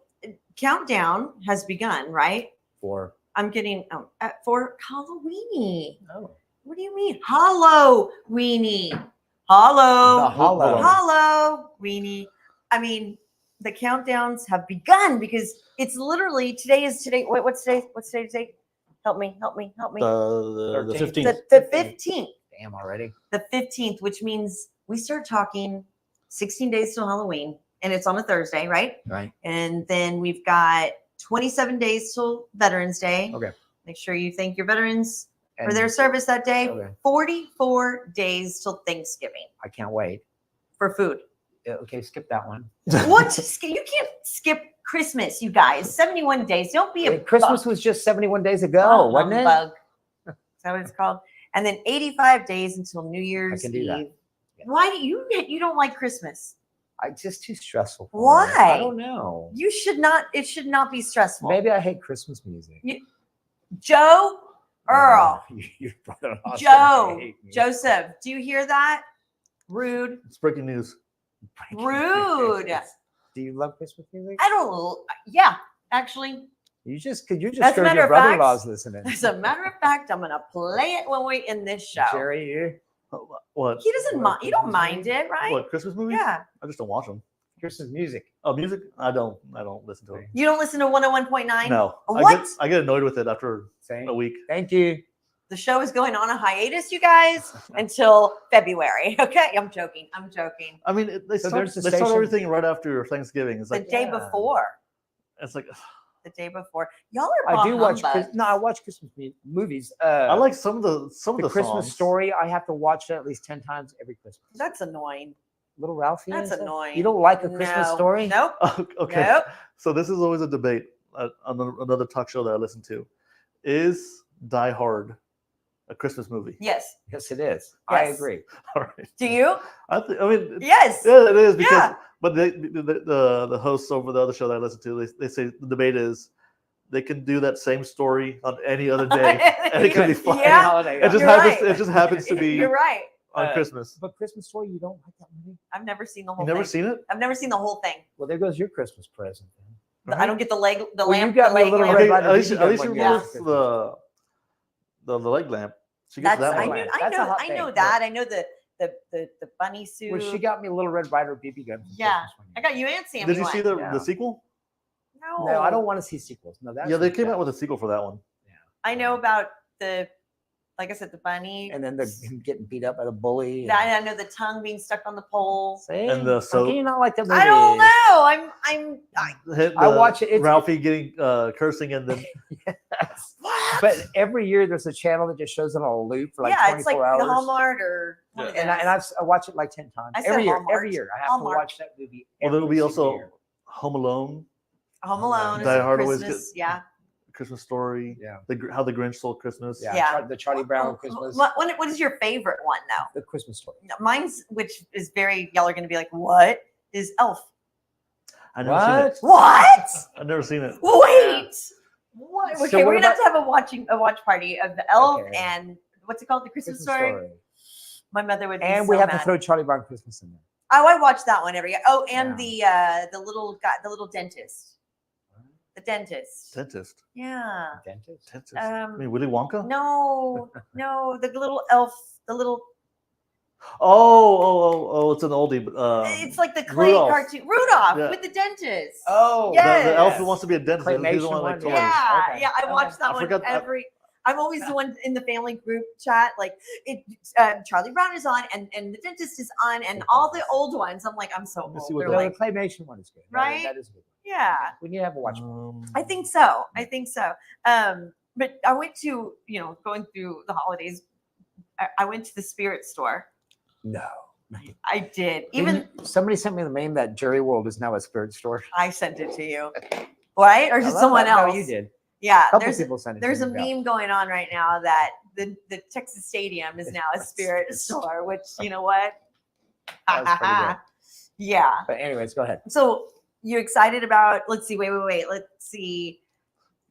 countdown has begun, right? For Halloweeny. Oh. What do you mean? Halloweeny. Hollow. Halloweeny. I mean, the countdowns have begun because it's literally today. Wait, what's today? What's today's date? Help me. The 15th. The 15th. Damn, already. The 15th, which means we start talking 16 days till Halloween, and it's on a Thursday, right? Right. And then we've got 27 days till Veterans Day. Okay. Make sure you thank your veterans for their service that day. Okay. 44 days till Thanksgiving I can't wait. for food. Okay, skip that one. What? You can't skip Christmas, you guys. 71 days. Don't be a Christmas was just 71 days ago, wasn't it? Bug. Is that what it's called? And then 85 days until New Year's can do Eve. that. Yeah. Why do you don't like Christmas? It's just too stressful. For me. Why? I don't know. You should not. It should not be stressful. Maybe I hate Christmas music. Joe, Earl, Your brother Joe, Joseph. Do you hear that? Rude. It's breaking news. Rude. Do you love Christmas music? I don't. Yeah, actually, You're just As a scared matter your of brother-in-law's listening. as a matter of fact, I'm gonna play it when we end this show. Jerry, you What? He doesn't mind. You don't mind it, right? What, Christmas movies? Yeah. I just don't watch them. Christmas music. Oh, music? I don't listen to it. You don't listen to 101.9? No. What? I get annoyed with it after Same. a week. Thank you. The show is going on a hiatus, you guys, until February. Okay, I'm joking. I mean, they start station- everything right after Thanksgiving. It's The like day before. it's like The day before. Y'all are I do watch. humbugs. I watch Christmas movies. I like some of the Christmas songs. Story. I have to watch it at least 10 times every Christmas. That's annoying. Little Ralphie. That's and stuff? annoying. You don't like A Christmas No. Story? Nope. Okay. Nope. So this is always a debate on another talk show that I listen to. Is Die Hard a Christmas movie? Yes. Yes, it is. I Yes. agree. All right. Do you? I mean, Yes. yeah, it is because. Yeah. But the hosts over the other show that I listen to, they say the debate is they can do that same story on any other day, and it can be fine. Yeah. Holiday. It just You're happens. right. It just happens to be You're right. on Christmas. But Christmas Story, you don't like that movie? I've never seen the whole You never thing. seen it? I've never seen the whole thing. Well, there goes your Christmas present. Then. I don't get the leg, the Well, you lamp, got the me a leg little lamp. Red Okay, Rider at least BB at least gun you one, notice the leg lamp. She gets That's that I one. knew. That's a hot I thing. know that. I know the bunny suit. Well, she got me a Little Red Rider BB gun. for Yeah. Christmas one I year. got you and Sammy. Did you see one. Yeah. the sequel? No. No, I don't want to see sequels. No, that's Yeah, they came out with a sequel for that one. I know about like I said, the bunny. And then him getting beat up by the bully. I know the tongue being stuck on the pole. See? And the How can you not like that movie? I don't know. I watch it. It's- Ralphie getting cursing and then Yes. What? But every year there's a channel that just shows it on a loop for like yeah, 24 it's like hours. the Hallmark or one of And those. I watch it like 10 times. I said Every year. Hallmark. Every year. I have Hallmark. to watch that movie. well, there'll be every also single year. Home Alone, Home Alone is Die a Hard always Christmas. get- Yeah. Christmas Story, Yeah. How the Grinch Stole Christmas. Yeah. Yeah. The Charlie Brown Christmas. What is your favorite one though? The Christmas Story. No, mine's, which is very, y'all are going to be like, what is Elf? I never seen it. What? I've never seen it. Wait. What? So Okay, what we're going to have a watch party of the Elf Okay. and what's it called? The Christmas Story? My mother would be And so we have mad. to throw Charlie Brown Christmas in there. Oh, I watch that one every year. Oh, and Yeah. the little guy, the little dentist. The dentist. Dentist. Yeah. Dentist. Dentist. I mean, Willy Wonka? No, the little elf, the little. Oh, it's an oldie. But, It's like the clay Rudolph. cartoon. Rudolph Yeah. with the dentist. Oh, Yeah. the elf Yes. who wants to be a dentist. He's the Claymation one that one, like toys. Yeah, Okay. yeah. I watch that I one forgot- every. I'm always the one in the family group chat. Like Charlie Brown is on, and the dentist is on, and all the old ones. I'm like, I'm so Let me old. see what They're the- like, the claymation one is good. Right? That is a good one. yeah, We need to have a watch. I think so. I think so. But I went to, going through the holidays. I went to the spirit store. No. I did. Even Somebody sent me the meme that Jerry World is now a spirit store. I sent it to you, right? Or I just love someone that. else? No, you did. Yeah. A couple people sent it. There's to a me, yeah. meme going on right now that the Texas Stadium is now a spirit store, which, you know what? That was pretty good. Yeah. But anyways, go ahead. So you excited about, let's see, wait. Let's see.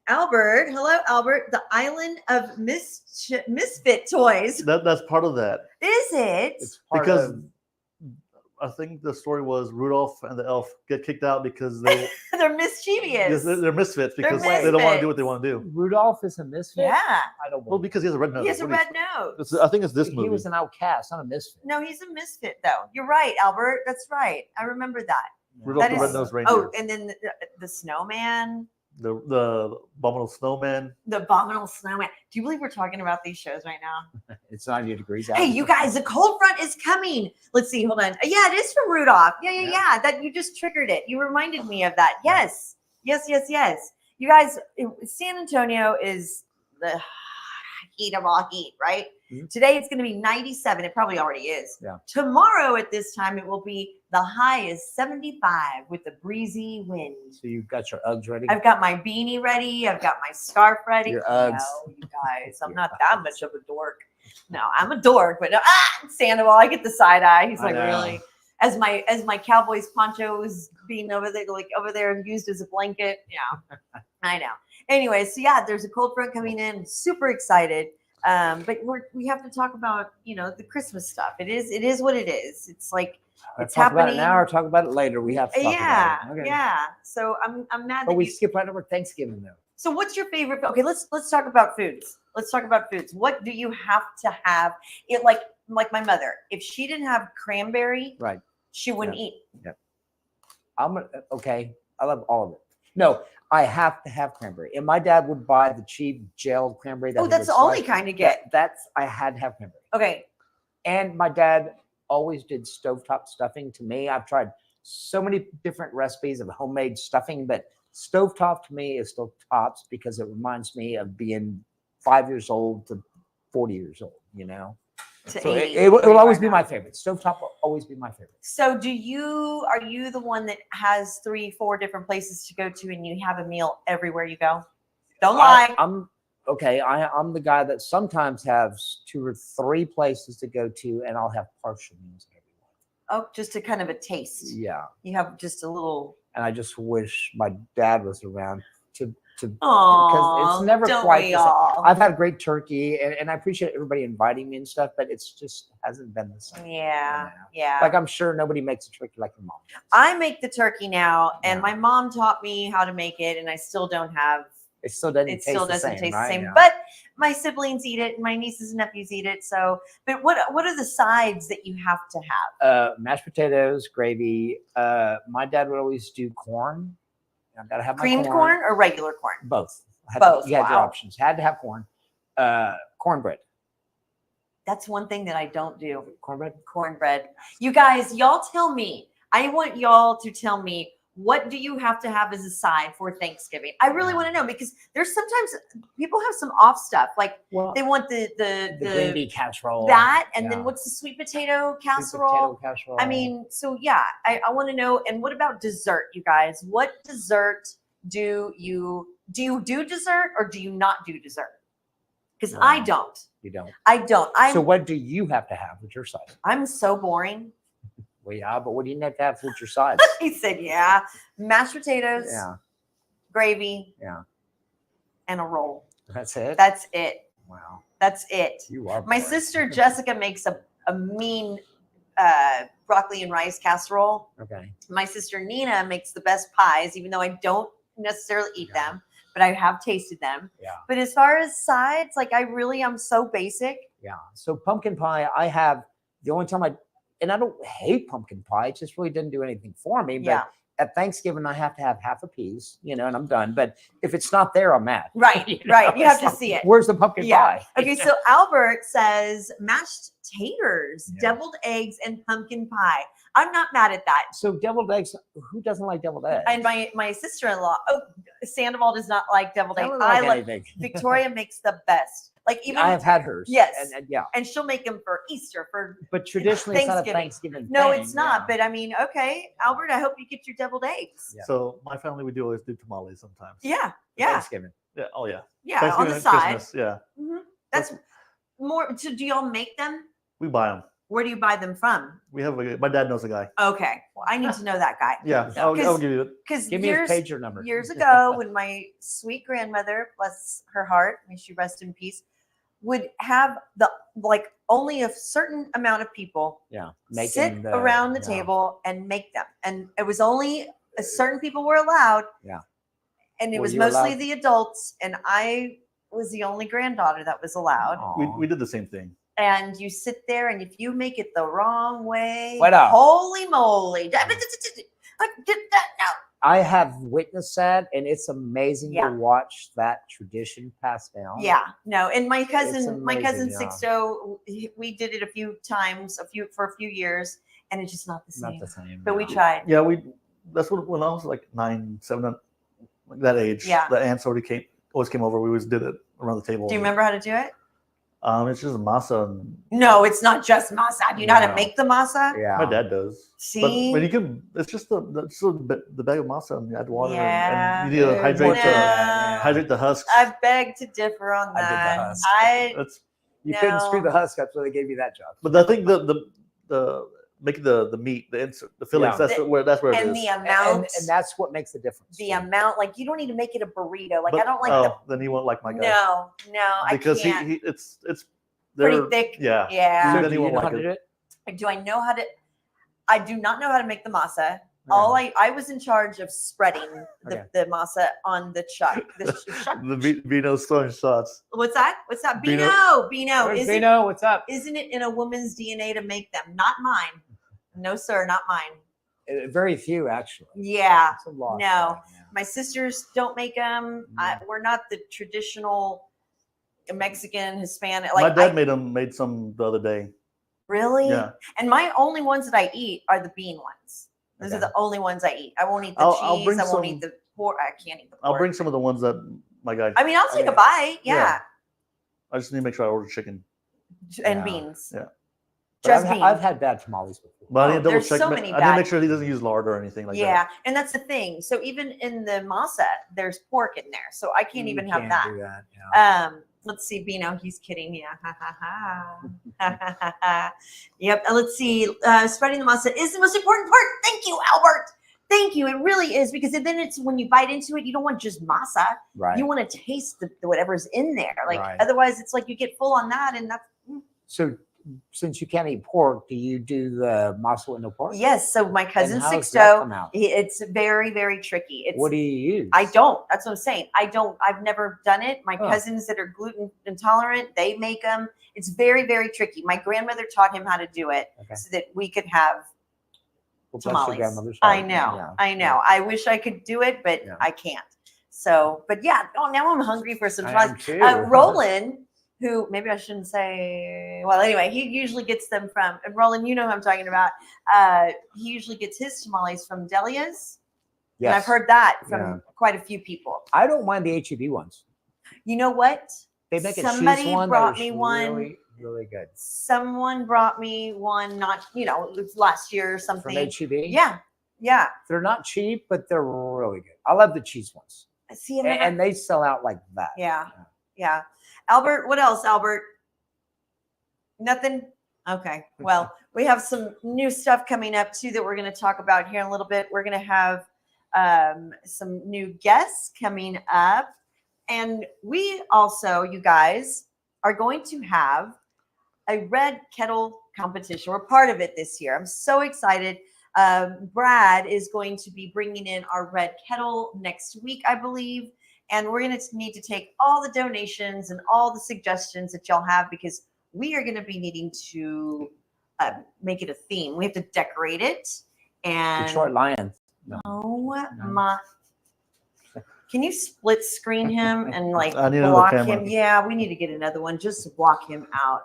Albert, hello, Albert, the island of misfit toys. That's part of that. Is it? It's part Because of, I think the story was Rudolph and the elf get kicked out because they They're mischievous. they're misfits They're because they don't want to do what they misfits. want to do. Rudolph is a misfit. Yeah. I don't. Well, Believe because he has a red nose. He has a What do you- red nose. I think it's this he movie. was an outcast, not a misfit. No, he's a misfit, though. You're right, Albert. That's right. I remember that. Rudolph That the is- Red-Nosed Reindeer. Oh, and then the snowman, the Abominable Snowman. the abominable snowman. Do you believe we're talking about these shows right now? It's 90 degrees out. Hey, you guys, the cold front is coming. Let's see. Hold on. Yeah, it is from Rudolph. Yeah. That you just triggered it. You reminded me of that. Yes. You guys, San Antonio is the heat of all heat, right? Mhm. Today it's going to be 97. It probably already is. Yeah. Tomorrow at this time it will be the high is 75 with a breezy wind. So you've got your Uggs ready. I've got my beanie ready. I've got my scarf ready. Your Uggs. No, you guys, I'm Your not that much of a dork. No, I'm a dork, but Sandoval, I get the side eye. He's I like, know. really? As my Cowboys poncho was being over there and used as a blanket. Yeah, I know. Anyway, so yeah, there's a cold front coming in. Super excited. But we have to talk about the Christmas stuff. It is what it is. It's like it's talk about it happening now or talk about it later. We have to talk yeah, about it. Okay. yeah. So I'm mad But that we you. skip right over Thanksgiving though. So what's your favorite? Okay, let's talk about foods. Let's talk about foods. What do you have to have? It like my mother. If she didn't have cranberry, Right. she wouldn't eat. Okay. I love all of it. No, I have to have cranberry. And my dad would buy the cheap gelled cranberry. That Oh, he that's would the only slice. kind to get. I had to have cranberry. Okay. And my dad always did stovetop stuffing to me. I've tried so many different recipes of homemade stuffing, but stovetop to me is still tops because it reminds me of being 5 years old to 40 years old, To So 80, it will always be now. my favorite. Stovetop will always be my favorite. So are you the one that has 3-4 different places to go to and you have a meal everywhere you go? Don't lie. I'm I'm the guy that sometimes has 2 or 3 places to go to, and I'll have partial meals everywhere. Oh, just a kind of a taste. Yeah, You have just a little. and I just wish my dad was around to Oh, it's never don't quite we the same. all? I've had great turkey, and I appreciate everybody inviting me and stuff, but it's just hasn't been the same. Yeah, Yeah. yeah. Like I'm sure nobody makes a turkey like your mom. I make the turkey now, and Yeah. my mom taught me how to make it, and I still don't have. It still doesn't. It taste still the doesn't same, taste right? the same, Yeah. but my siblings eat it, and my nieces and nephews eat it. So, but what are the sides that you have to have? Mashed potatoes, gravy. My dad would always do corn. I gotta have my Creamed corn or regular corn? Both. Both, You had your wow. options. Had to have corn. Cornbread. That's one thing that I don't do. Cornbread. Cornbread. You guys, y'all tell me. I want y'all to tell me, what do you have to have as a side for Thanksgiving? I really want to know, because there's sometimes people have some off stuff, like Well, they want the green bean casserole. that, and then Yeah. what's the sweet potato Sweet casserole? potato casserole. I mean, so yeah, I want to know. And what about dessert, you guys? What dessert do you do dessert, or do you not do dessert? Because I Wow. don't. you don't. I'm So what do you have to have with your side? I'm so boring. Well, yeah, but what do you have to have with your sides? He said, yeah, mashed potatoes, Yeah, gravy, yeah. and a roll. That's it. That's it. Wow, That's it. you are. My boring. sister Jessica makes a mean broccoli and rice casserole. Okay. My sister Nina makes the best pies, even though I don't necessarily eat Yeah. them, but I have tasted them. Yeah. But as far as sides, like I'm so basic. Yeah. So pumpkin pie, I have the only time and I don't hate pumpkin pie. It just really didn't do anything for me. But Yeah. at Thanksgiving I have to have half a piece, and I'm done. But if it's not there, I'm mad. Right, You right. You have it's to like, see it. Where's the pumpkin Yeah. pie? Okay, so Albert says mashed taters, Yeah. deviled eggs, and pumpkin pie. I'm not mad at that. So deviled eggs. Who doesn't like deviled eggs? And my sister-in-law, Sandoval does not like deviled I eggs. don't I like like anything. Victoria makes the best. Like even I have had hers. Yes. And yeah. and she'll make them for Easter for But traditionally, it's not a Thanksgiving. Thanksgiving. No, thing, it's not. yeah. But I mean, okay, Albert, I hope you get your deviled eggs. Yeah. So my family, we do always do tamales sometimes. Yeah, yeah, Thanksgiving. Yeah. Oh yeah. yeah. On Thanksgiving the and side. Christmas, yeah. Mhm. That's more. So do y'all make them? We buy them. Where do you buy them from? We have my dad knows a guy. Okay, well, I need to know that guy. Yeah, No, I'll give you it. Because Give me his pager number. years ago, when my sweet grandmother, bless her heart, may she rest in peace, would have only a certain amount of people Yeah. sit around the table and make them, and it was only a certain people were allowed. Yeah. And it Were was you mostly allowed? the adults, and I was the only granddaughter that was allowed. We did the same thing. And you sit there, and if you make it the wrong way, What up? holy moly! I did that now. I have witnessed that, and it's amazing Yeah. to watch that tradition passed down. Yeah, no, and my It's cousin amazing, yeah. Sixto, we did it a few times, for a few years, and it's just not the Not same. the same. But we yeah. tried. Yeah, that's when I was like 9, 7, like that age. Yeah. The aunts always came over. We always did it around the table. Do you remember how to do it? It's just masa. And No, it's not just masa. Do you know how to No. make the masa? Yeah. my dad does. See? But you can. It's just the bag of masa, and you add water, Yeah. and you need to hydrate No. hydrate the husks. I beg to differ on I did the that. husk. That's. You couldn't screw No. the husk up, so they gave you that job. But I think the making the meat, the insert, the fillings. Yeah. That's where it and is. the amount, And that's what makes the difference. the amount, like you don't need to make it a burrito. Like But- I don't like then he won't like my the guy. no, Because I can't. he it's Pretty they're- thick. Yeah. Yeah. So So then do he you won't know how like to it. do it? Do I know how to? I do not know how to make the masa. All I was in charge of spreading Okay. the masa on the chuck. The chuck. The Vino's throwing shots. What's that? What's that? Bino. Bino. Where's Isn't, Bino? What's up? isn't it in a woman's DNA to make them? Not mine. No, sir, not mine. Very few, actually. Yeah. It's a lot. No. Yeah. My sisters don't make them. We're not the traditional Mexican, Hispanic. My Like dad made some the other day. really? Yeah. And my only ones that I eat are the bean ones. Those are Okay. the only ones I eat. I won't eat the I'll cheese. bring I won't some- eat the pork. I can't eat the pork. I'll bring some of the ones that my guy. I mean, I'll take a Okay. bite. Yeah. Yeah. I just need to make sure I order chicken. And Yeah. beans. Yeah. But Just I've, beans. I've had bad tamales before. But I need to double there's check. so many I need to bad- make sure he doesn't use lard or anything like Yeah. that. And that's the thing. So even in the masa, there's pork in there. So I can't You even have can't that. do that, yeah. Let's see, Bino, he's kidding. Yeah. Ha, ha, ha. Ha, ha, ha, ha. Yep. And let's see. Spreading the masa is the most important part. Thank you, Albert. Thank you. It really is, because then it's when you bite into it, you don't want just masa. Right. You want to taste the whatever's in there. Like Right. otherwise, it's like you get full on that, and that's So since you can't eat pork, do you do the masa with no pork? yes. So my cousin And how does that Sixto, come out? it's very, very tricky. It's What do you use? I don't. That's what I'm saying. I've never done it. My Huh. cousins that are gluten intolerant, they make them. It's very, very tricky. My grandmother taught him how to do it Okay. so that we could have Well, bless your tamales. grandmother's I heart. know. Yeah. I know. I wish I could do it, but Yeah. I can't. So, but yeah. Oh, now I'm hungry for some I tamales. am too. Roland, who maybe I shouldn't say, well, anyway, he usually gets them from, and Roland, you know who I'm talking about. He usually gets his tamales from Delia's. And I've Yes. heard that from Yeah. quite a few people. I don't mind the HEB ones. You know what? They make a Somebody cheese one brought that me is one. really, really good. Someone brought me one, not, it was last year or From something. HEB? Yeah. Yeah. They're not cheap, but they're really good. I love the cheese ones. See, I've never- And they sell out like that. yeah. Yeah. Albert, what else, Albert? Nothing? Okay. Well, we have some new stuff coming up too that we're going to talk about here in a little bit. We're going to have some new guests coming up. And we also, you guys, are going to have a red kettle competition. We're part of it this year. I'm so excited. Brad is going to be bringing in our red kettle next week, I believe. And we're going to need to take all the donations and all the suggestions that y'all have, because we are going to be needing to make it a theme. We have to decorate it. And Detroit Lions. Oh my. Can you split screen him and like I need another block camera. him? Yeah, we need to get another one just to block him out.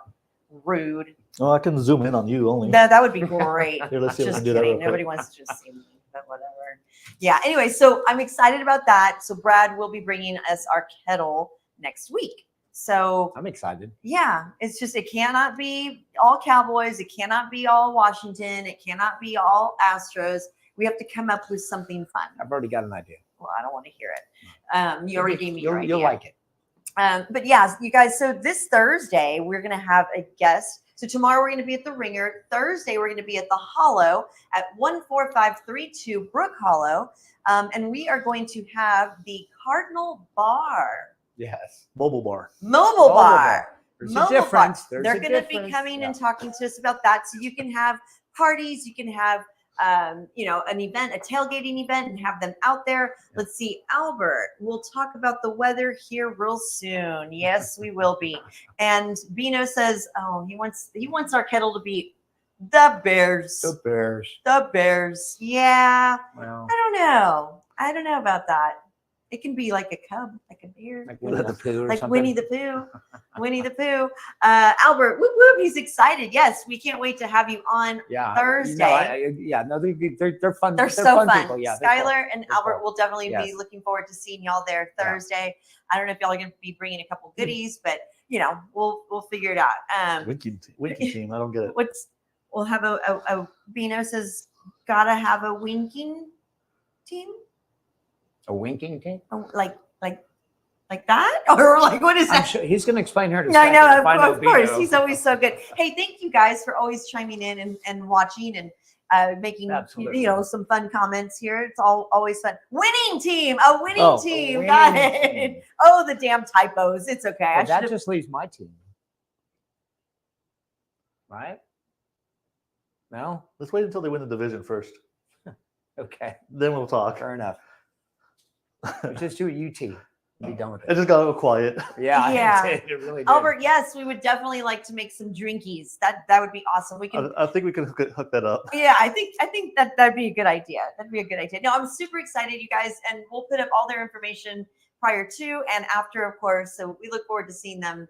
Rude. Oh, I can zoom in on you only. That would be great. Here, let's see if we Just can do that real kidding. quick. Nobody wants to just see me, but whatever. Yeah. Anyway, so I'm excited about that. So Brad will be bringing us our kettle next week. So I'm excited. yeah, it's just it cannot be all Cowboys. It cannot be all Washington. It cannot be all Astros. We have to come up with something fun. I've already got an idea. Well, I don't want to hear it. You already gave me your You'll idea. like it. But yeah, you guys, so this Thursday, we're going to have a guest. So tomorrow we're going to be at the Ringer. Thursday, we're going to be at the Hollow at 14532 Brook Hollow. And we are going to have the Cardinal Bar. Yes. Mobile bar. Mobile bar. There's Mobile a difference. bar. There's They're a going to be difference. coming Yeah. and talking to us about that. So you can have parties, you can have an event, a tailgating event, and have them out there. Yeah. Let's see, Albert, we'll talk about the weather here real soon. Yes, we will be. And Bino says, oh, he wants our kettle to be the Bears. The Bears. The Bears. Yeah. Well, I don't know about that. It can be like a cub, like a bear. like Winnie the Pooh or Like something. Winnie the Pooh. Winnie the Pooh. Albert, whoop, whoop, he's excited. Yes, we can't wait to have you on Yeah. Thursday. They're fun. They're so fun. People. Yeah. they're fun. Skylar and They're Albert fun. will definitely be Yes. looking forward to seeing y'all there Thursday. I don't know if y'all are going to be bringing a couple goodies, but we'll figure it out. Winky team. I don't get it. We'll have a Bino says gotta have a winking team. A winking team. Oh, like that, or like what is I'm that? sure he's going to explain her. I know, of course. He's always so good. Hey, thank you guys for always chiming in and watching and making Absolutely. some fun comments here. It's always fun. Winning team, a winning team. winning Got it. team. Oh, the damn typos. It's okay. I Well, that should have. just leaves my team. Right? No? Let's wait until they win the division first. Okay. Then we'll talk. Fair enough. Just do a UT. Be done with It it. just got a little quiet. Yeah. Yeah. It really did. Albert, yes, we would definitely like to make some drinkies. That would be awesome. We can. I think we can hook that up. Yeah, I think that'd be a good idea. That'd be a good idea. No, I'm super excited, you guys, and we'll put up all their information prior to and after, of course. So we look forward to seeing them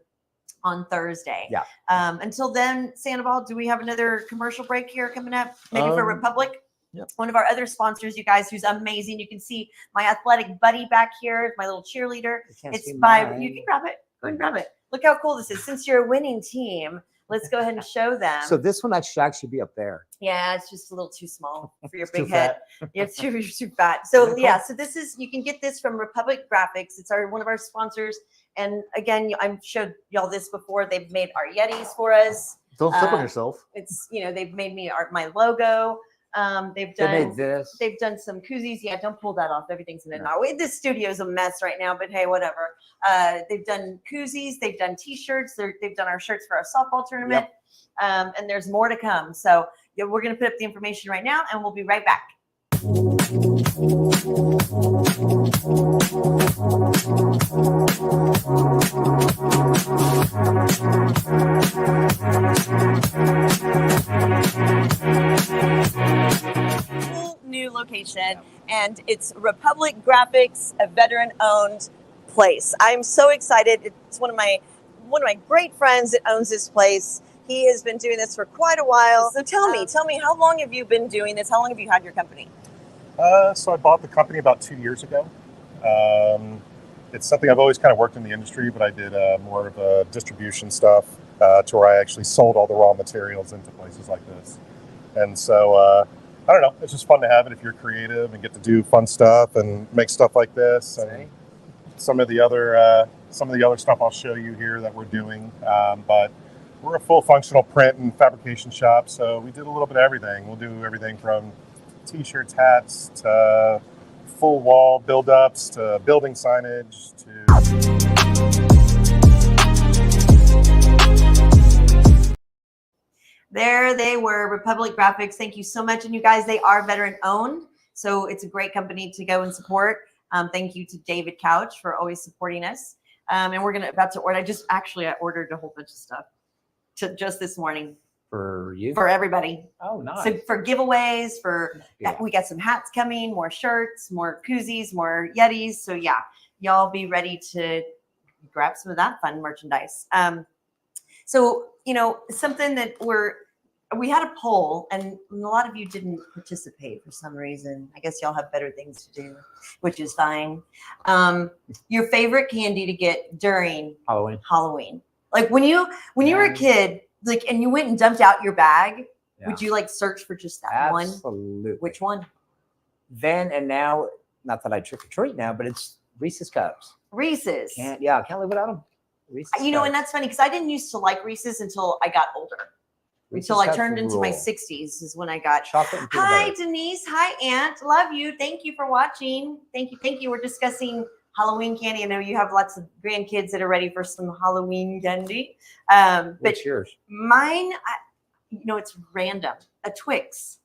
on Thursday. Yeah. Until then, Sandoval, do we have another commercial break here coming up? Maybe for Republic? Yep. One of our other sponsors, you guys, who's amazing. You can see my athletic buddy back here, my little cheerleader. You can't It's see by mine. you can grab it. Go and grab it. Look how cool this is. Since you're a winning team, let's go ahead and show them. So this one should actually be up there. Yeah, it's just a little too small for your It's too big head. fat. Yeah, it's too fat. So Okay. yeah, so this is you can get this from Republic Graphics. It's one of our sponsors. And again, I've showed y'all this before. They've made our Yetis for us. Don't step on Uh, yourself. It's they've made me my logo. They've They done made this. they've done some koozies. Yeah, don't pull that off. Everything's in a knot. This studio's a mess right now, but hey, whatever. They've done koozies. They've done T-shirts. They've done our shirts for our softball tournament. And there's more to come. So yeah, we're going to put up the information right now, and we'll be right back. Cool new location, and it's Republic Graphics, a veteran-owned place. I'm so excited. It's one of my great friends that owns this place. He has been doing this for quite a while. So tell me, how long have you been doing this? How long have you had your company? So I bought the company about 2 years ago. It's something I've always kind of worked in the industry, but I did more of distribution stuff to where I actually sold all the raw materials into places like this. And so, I don't know, it's just fun to have it if you're creative and get to do fun stuff and make stuff like this. And some of the other stuff I'll show you here that we're doing. But we're a full functional print and fabrication shop, so we did a little bit of everything. We'll do everything from T-shirts, hats, to full wall build-ups, to building signage, to... There they were, Republic Graphics. Thank you so much. And you guys, they are veteran owned. So it's a great company to go and support. Thank you to David Couch for always supporting us. And we're about to order. I ordered a whole bunch of stuff just this morning. For you? for everybody. Oh, nice. So for giveaways, Yeah. we got some hats coming, more shirts, more koozies, more Yetis. So yeah, y'all be ready to grab some of that fun merchandise. So, something that we had a poll and a lot of you didn't participate for some reason. I guess y'all have better things to do, which is fine. Your favorite candy to get during Halloween. Like when you were a kid, like, and you went and dumped out your bag, would you like search for just that one? Absolutely. Which one? Then and now, not that I trick or treat now, but it's Reese's Cups. Reese's. I can't live without them. Reese's And Cups. that's funny because I didn't used to like Reese's until I got older. Reese's Until I Cups turned into my rule. 60s is when I got Chocolate and peanut Hi, butter. Denise. Hi, Aunt. Love you. Thank you for watching. Thank you. We're discussing Halloween candy. I know you have lots of grandkids that are ready for some Halloween candy. But What's yours? mine, it's random. A Twix.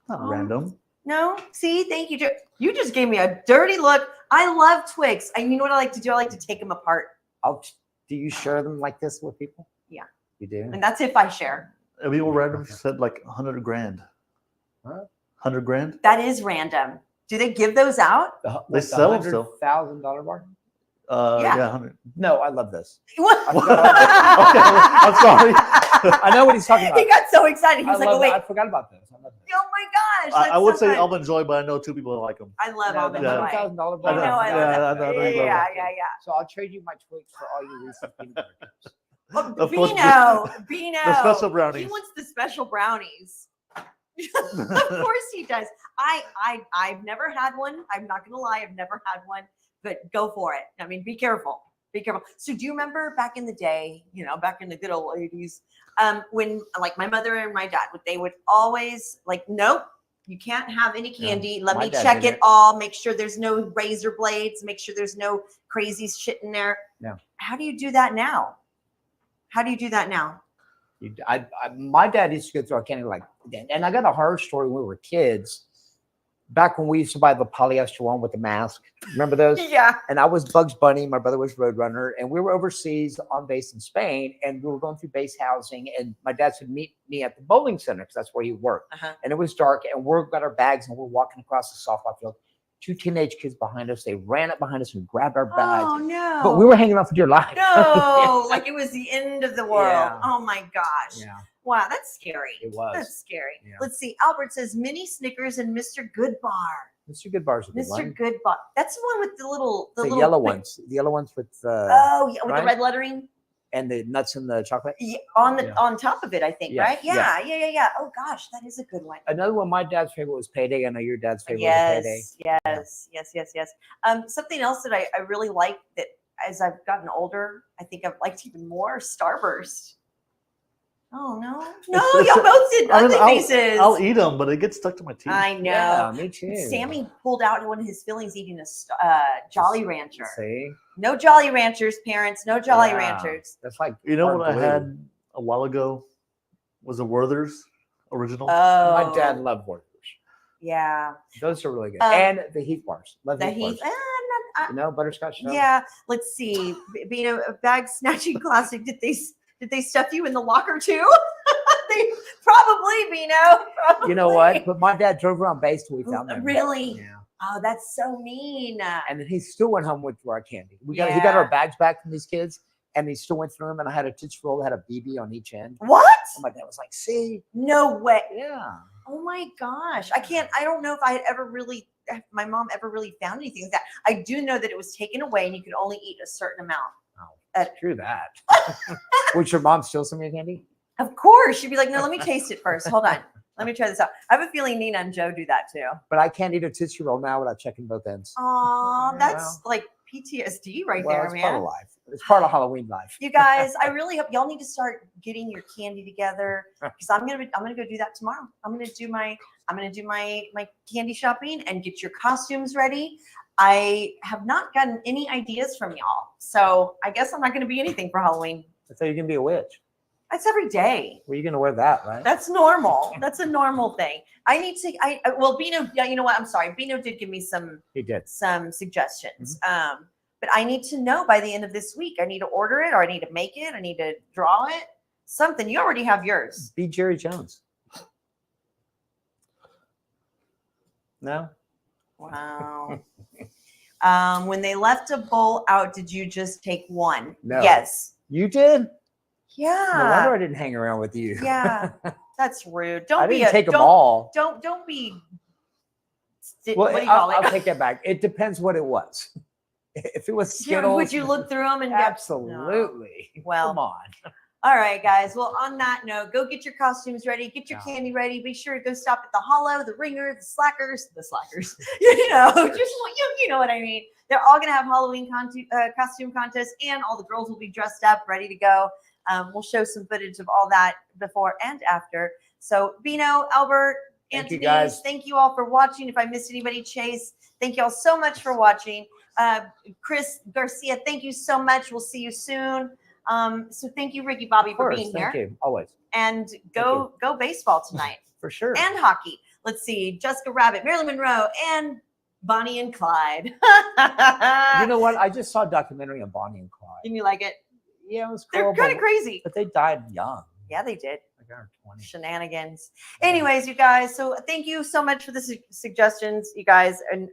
Not random. No? See? Thank you. You just gave me a dirty look. I love Twix. And you know what I like to do? I like to take them apart. Do you share them like this with people? Yeah. You do? And that's if I share. And people random said like 100 grand. Huh? 100 grand? That is random. Do they give those out? They sell them still. $100,000 bar? Yeah. 100. No, I love this. What? Okay, I'm sorry. I know what he's talking about. He got so excited. He was like, "Oh wait, I forgot about this. I love this. oh my gosh!" I would that's say so fun. Almond Joy, but I know 2 people that like them. I love No, the almond joy. $100,000 bar. I know, I love that. Yeah. So I'll trade you my Twix for all your Reese's peanut butter cups. Well, Of course, Bino. The special He brownies. wants the special brownies. Of course he does. I've never had one. I'm not gonna lie, I've never had one. But go for it. I mean, be careful. Be careful. So do you remember back in the day, back in the good old 80s, when like my mother and my dad, they would always like, nope, you can't have any candy. Let my me dad check did it it. all. Make sure there's no razor blades. Make sure there's no crazy shit in there. No. How do you do that now? My dad used to go through our candy like, and I got a horror story when we were kids. Back when we used to buy the polyester one with the mask. Remember those? Yeah. And I was Bugs Bunny. My brother was Roadrunner. And we were overseas on base in Spain. And we were going through base housing. And my dad said, meet me at the bowling center because that's where he worked. Uh-huh. And it was dark. And we've got our bags and we're walking across the softball field. 2 teenage kids behind us. They ran up behind us and grabbed our bags. Oh, no. But we were hanging on for dear life. No, like it was the end of the world. Yeah. Oh my gosh. Yeah, Wow, that's scary. it was. That's scary. Yeah. Let's see. Albert says mini Snickers and Mr. Goodbar. Mr. Goodbar's a good one. Mr. Goodbar. That's the one with the little Yellow ones. The yellow ones with Oh, yeah, with right? the red lettering. and the nuts and the chocolate. Yeah, on Yeah. on top of it, I think, Yeah, right? yeah. Yeah. Oh gosh, that is a good one. Another one, my dad's favorite was Payday. I know your dad's favorite was Payday. Yes. Something else that I really like that as I've gotten older, I think I've liked even more, Starburst. Oh no, y'all both did ugly faces. I'll eat them, but it gets stuck to my teeth. I know. Yeah, me too. Sammy pulled out one of his fillings eating a Jolly Rancher. See, No Jolly Ranchers, parents. No Jolly Yeah. Ranchers. that's like You know hard what I glue. had a while ago was a Werther's original. Oh, My dad loved Werther's. Yeah, Those are really good. Um, and the Heath bars. Love the Heath Heath. bars. You know, butterscotch. No? Yeah. Let's see. Being a bag snatching classic. Did they stuff you in the locker too? They probably, Bino. Probably. You know what? But my dad drove around base till we found them. Really? Yeah. Oh, that's so mean. And then he still went home with our candy. He got Yeah. our bags back from these kids, and he still went through them. And I had a Tootsie Roll that had a BB on each end. What? And my dad was like, "See, No way. yeah." Oh my gosh. I don't know if I had if my mom ever really found anything like that. I do know that it was taken away and you could only eat a certain amount. Screw that. Would your mom steal some of your candy? Of course. She'd be like, no, let me taste it first. Hold on. Let me try this out. I have a feeling Nina and Joe do that too. But I can't eat a Tootsie Roll now without checking both ends. Oh, Yeah, that's like PTSD right Well, there, it's part of man. life. It's part of Halloween life. You guys, I really hope y'all need to start getting your candy together because I'm gonna go do that tomorrow. I'm gonna do my candy shopping and get your costumes ready. I have not gotten any ideas from y'all, so I guess I'm not gonna be anything for Halloween. I thought you can be a witch. That's every day. Well, you're gonna wear that, right? That's normal. That's a normal thing. I need to. Well, Bino. Yeah, you know what? I'm sorry. Bino did give me some He did. suggestions. But I need to know by the end of this week. I need to order it, or I need to make it. I need to draw it. something. You already have yours. Be Jerry Jones. No? Wow. When they left a bowl out, did you just take one? No. Yes. You did? Yeah. No wonder I didn't hang around with you. Yeah. That's rude. Don't I be didn't a take them don't, all. Don't be. Well, What do you call I'll it? take that back. It depends what it was. If it was Yeah, Skittles, would you look through them and absolutely. Well, come on. All right, guys. Well, on that note, go get your costumes ready, get your Yeah. candy ready. Be sure to go stop at the Hollow, the Ringer, the Slackers. You know, you know what I mean. They're all gonna have Halloween costume contests, and all the girls will be dressed up, ready to go. We'll show some footage of all that before and after. So, Bino, Albert, Thank you, Anthony, guys. thank you all for watching. If I missed anybody, Chase, thank you all so much for watching. Chris Garcia, thank you so much. We'll see you soon. So thank you, Ricky Bobby, Of for course, being thank here. you. Always. And go baseball tonight For sure. and hockey. Let's see, Jessica Rabbit, Marilyn Monroe, and Bonnie and Clyde. You know what? I just saw a documentary on Bonnie and Clyde. Didn't you like it? Yeah, it was They're cool. kind of crazy. But they died young. Yeah, they did. Like around 20. Shenanigans. Anyways, you guys, so thank you so much for the suggestions, you guys, and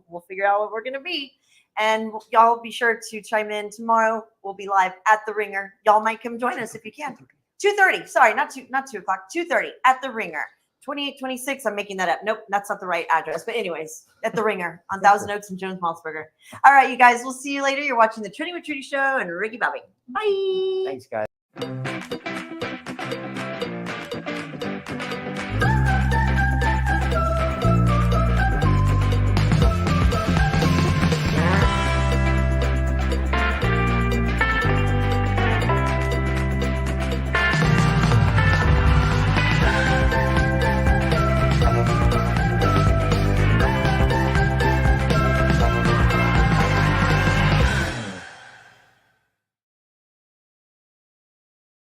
we'll figure out what we're gonna be. And y'all be sure to chime in tomorrow. We'll be live at the Ringer. Y'all might come join us if you can. 2:30. Sorry, not 2 o'clock. 2:30 at the Ringer. 2826. I'm making that up. Nope, that's not the right address. But anyways, at the Ringer on Thousand Oaks and Jones Maltsberger. All right, you guys. We'll see you later. You're watching the Trudy with Trudy show and Ricky Bobby. Bye. Thanks, guys.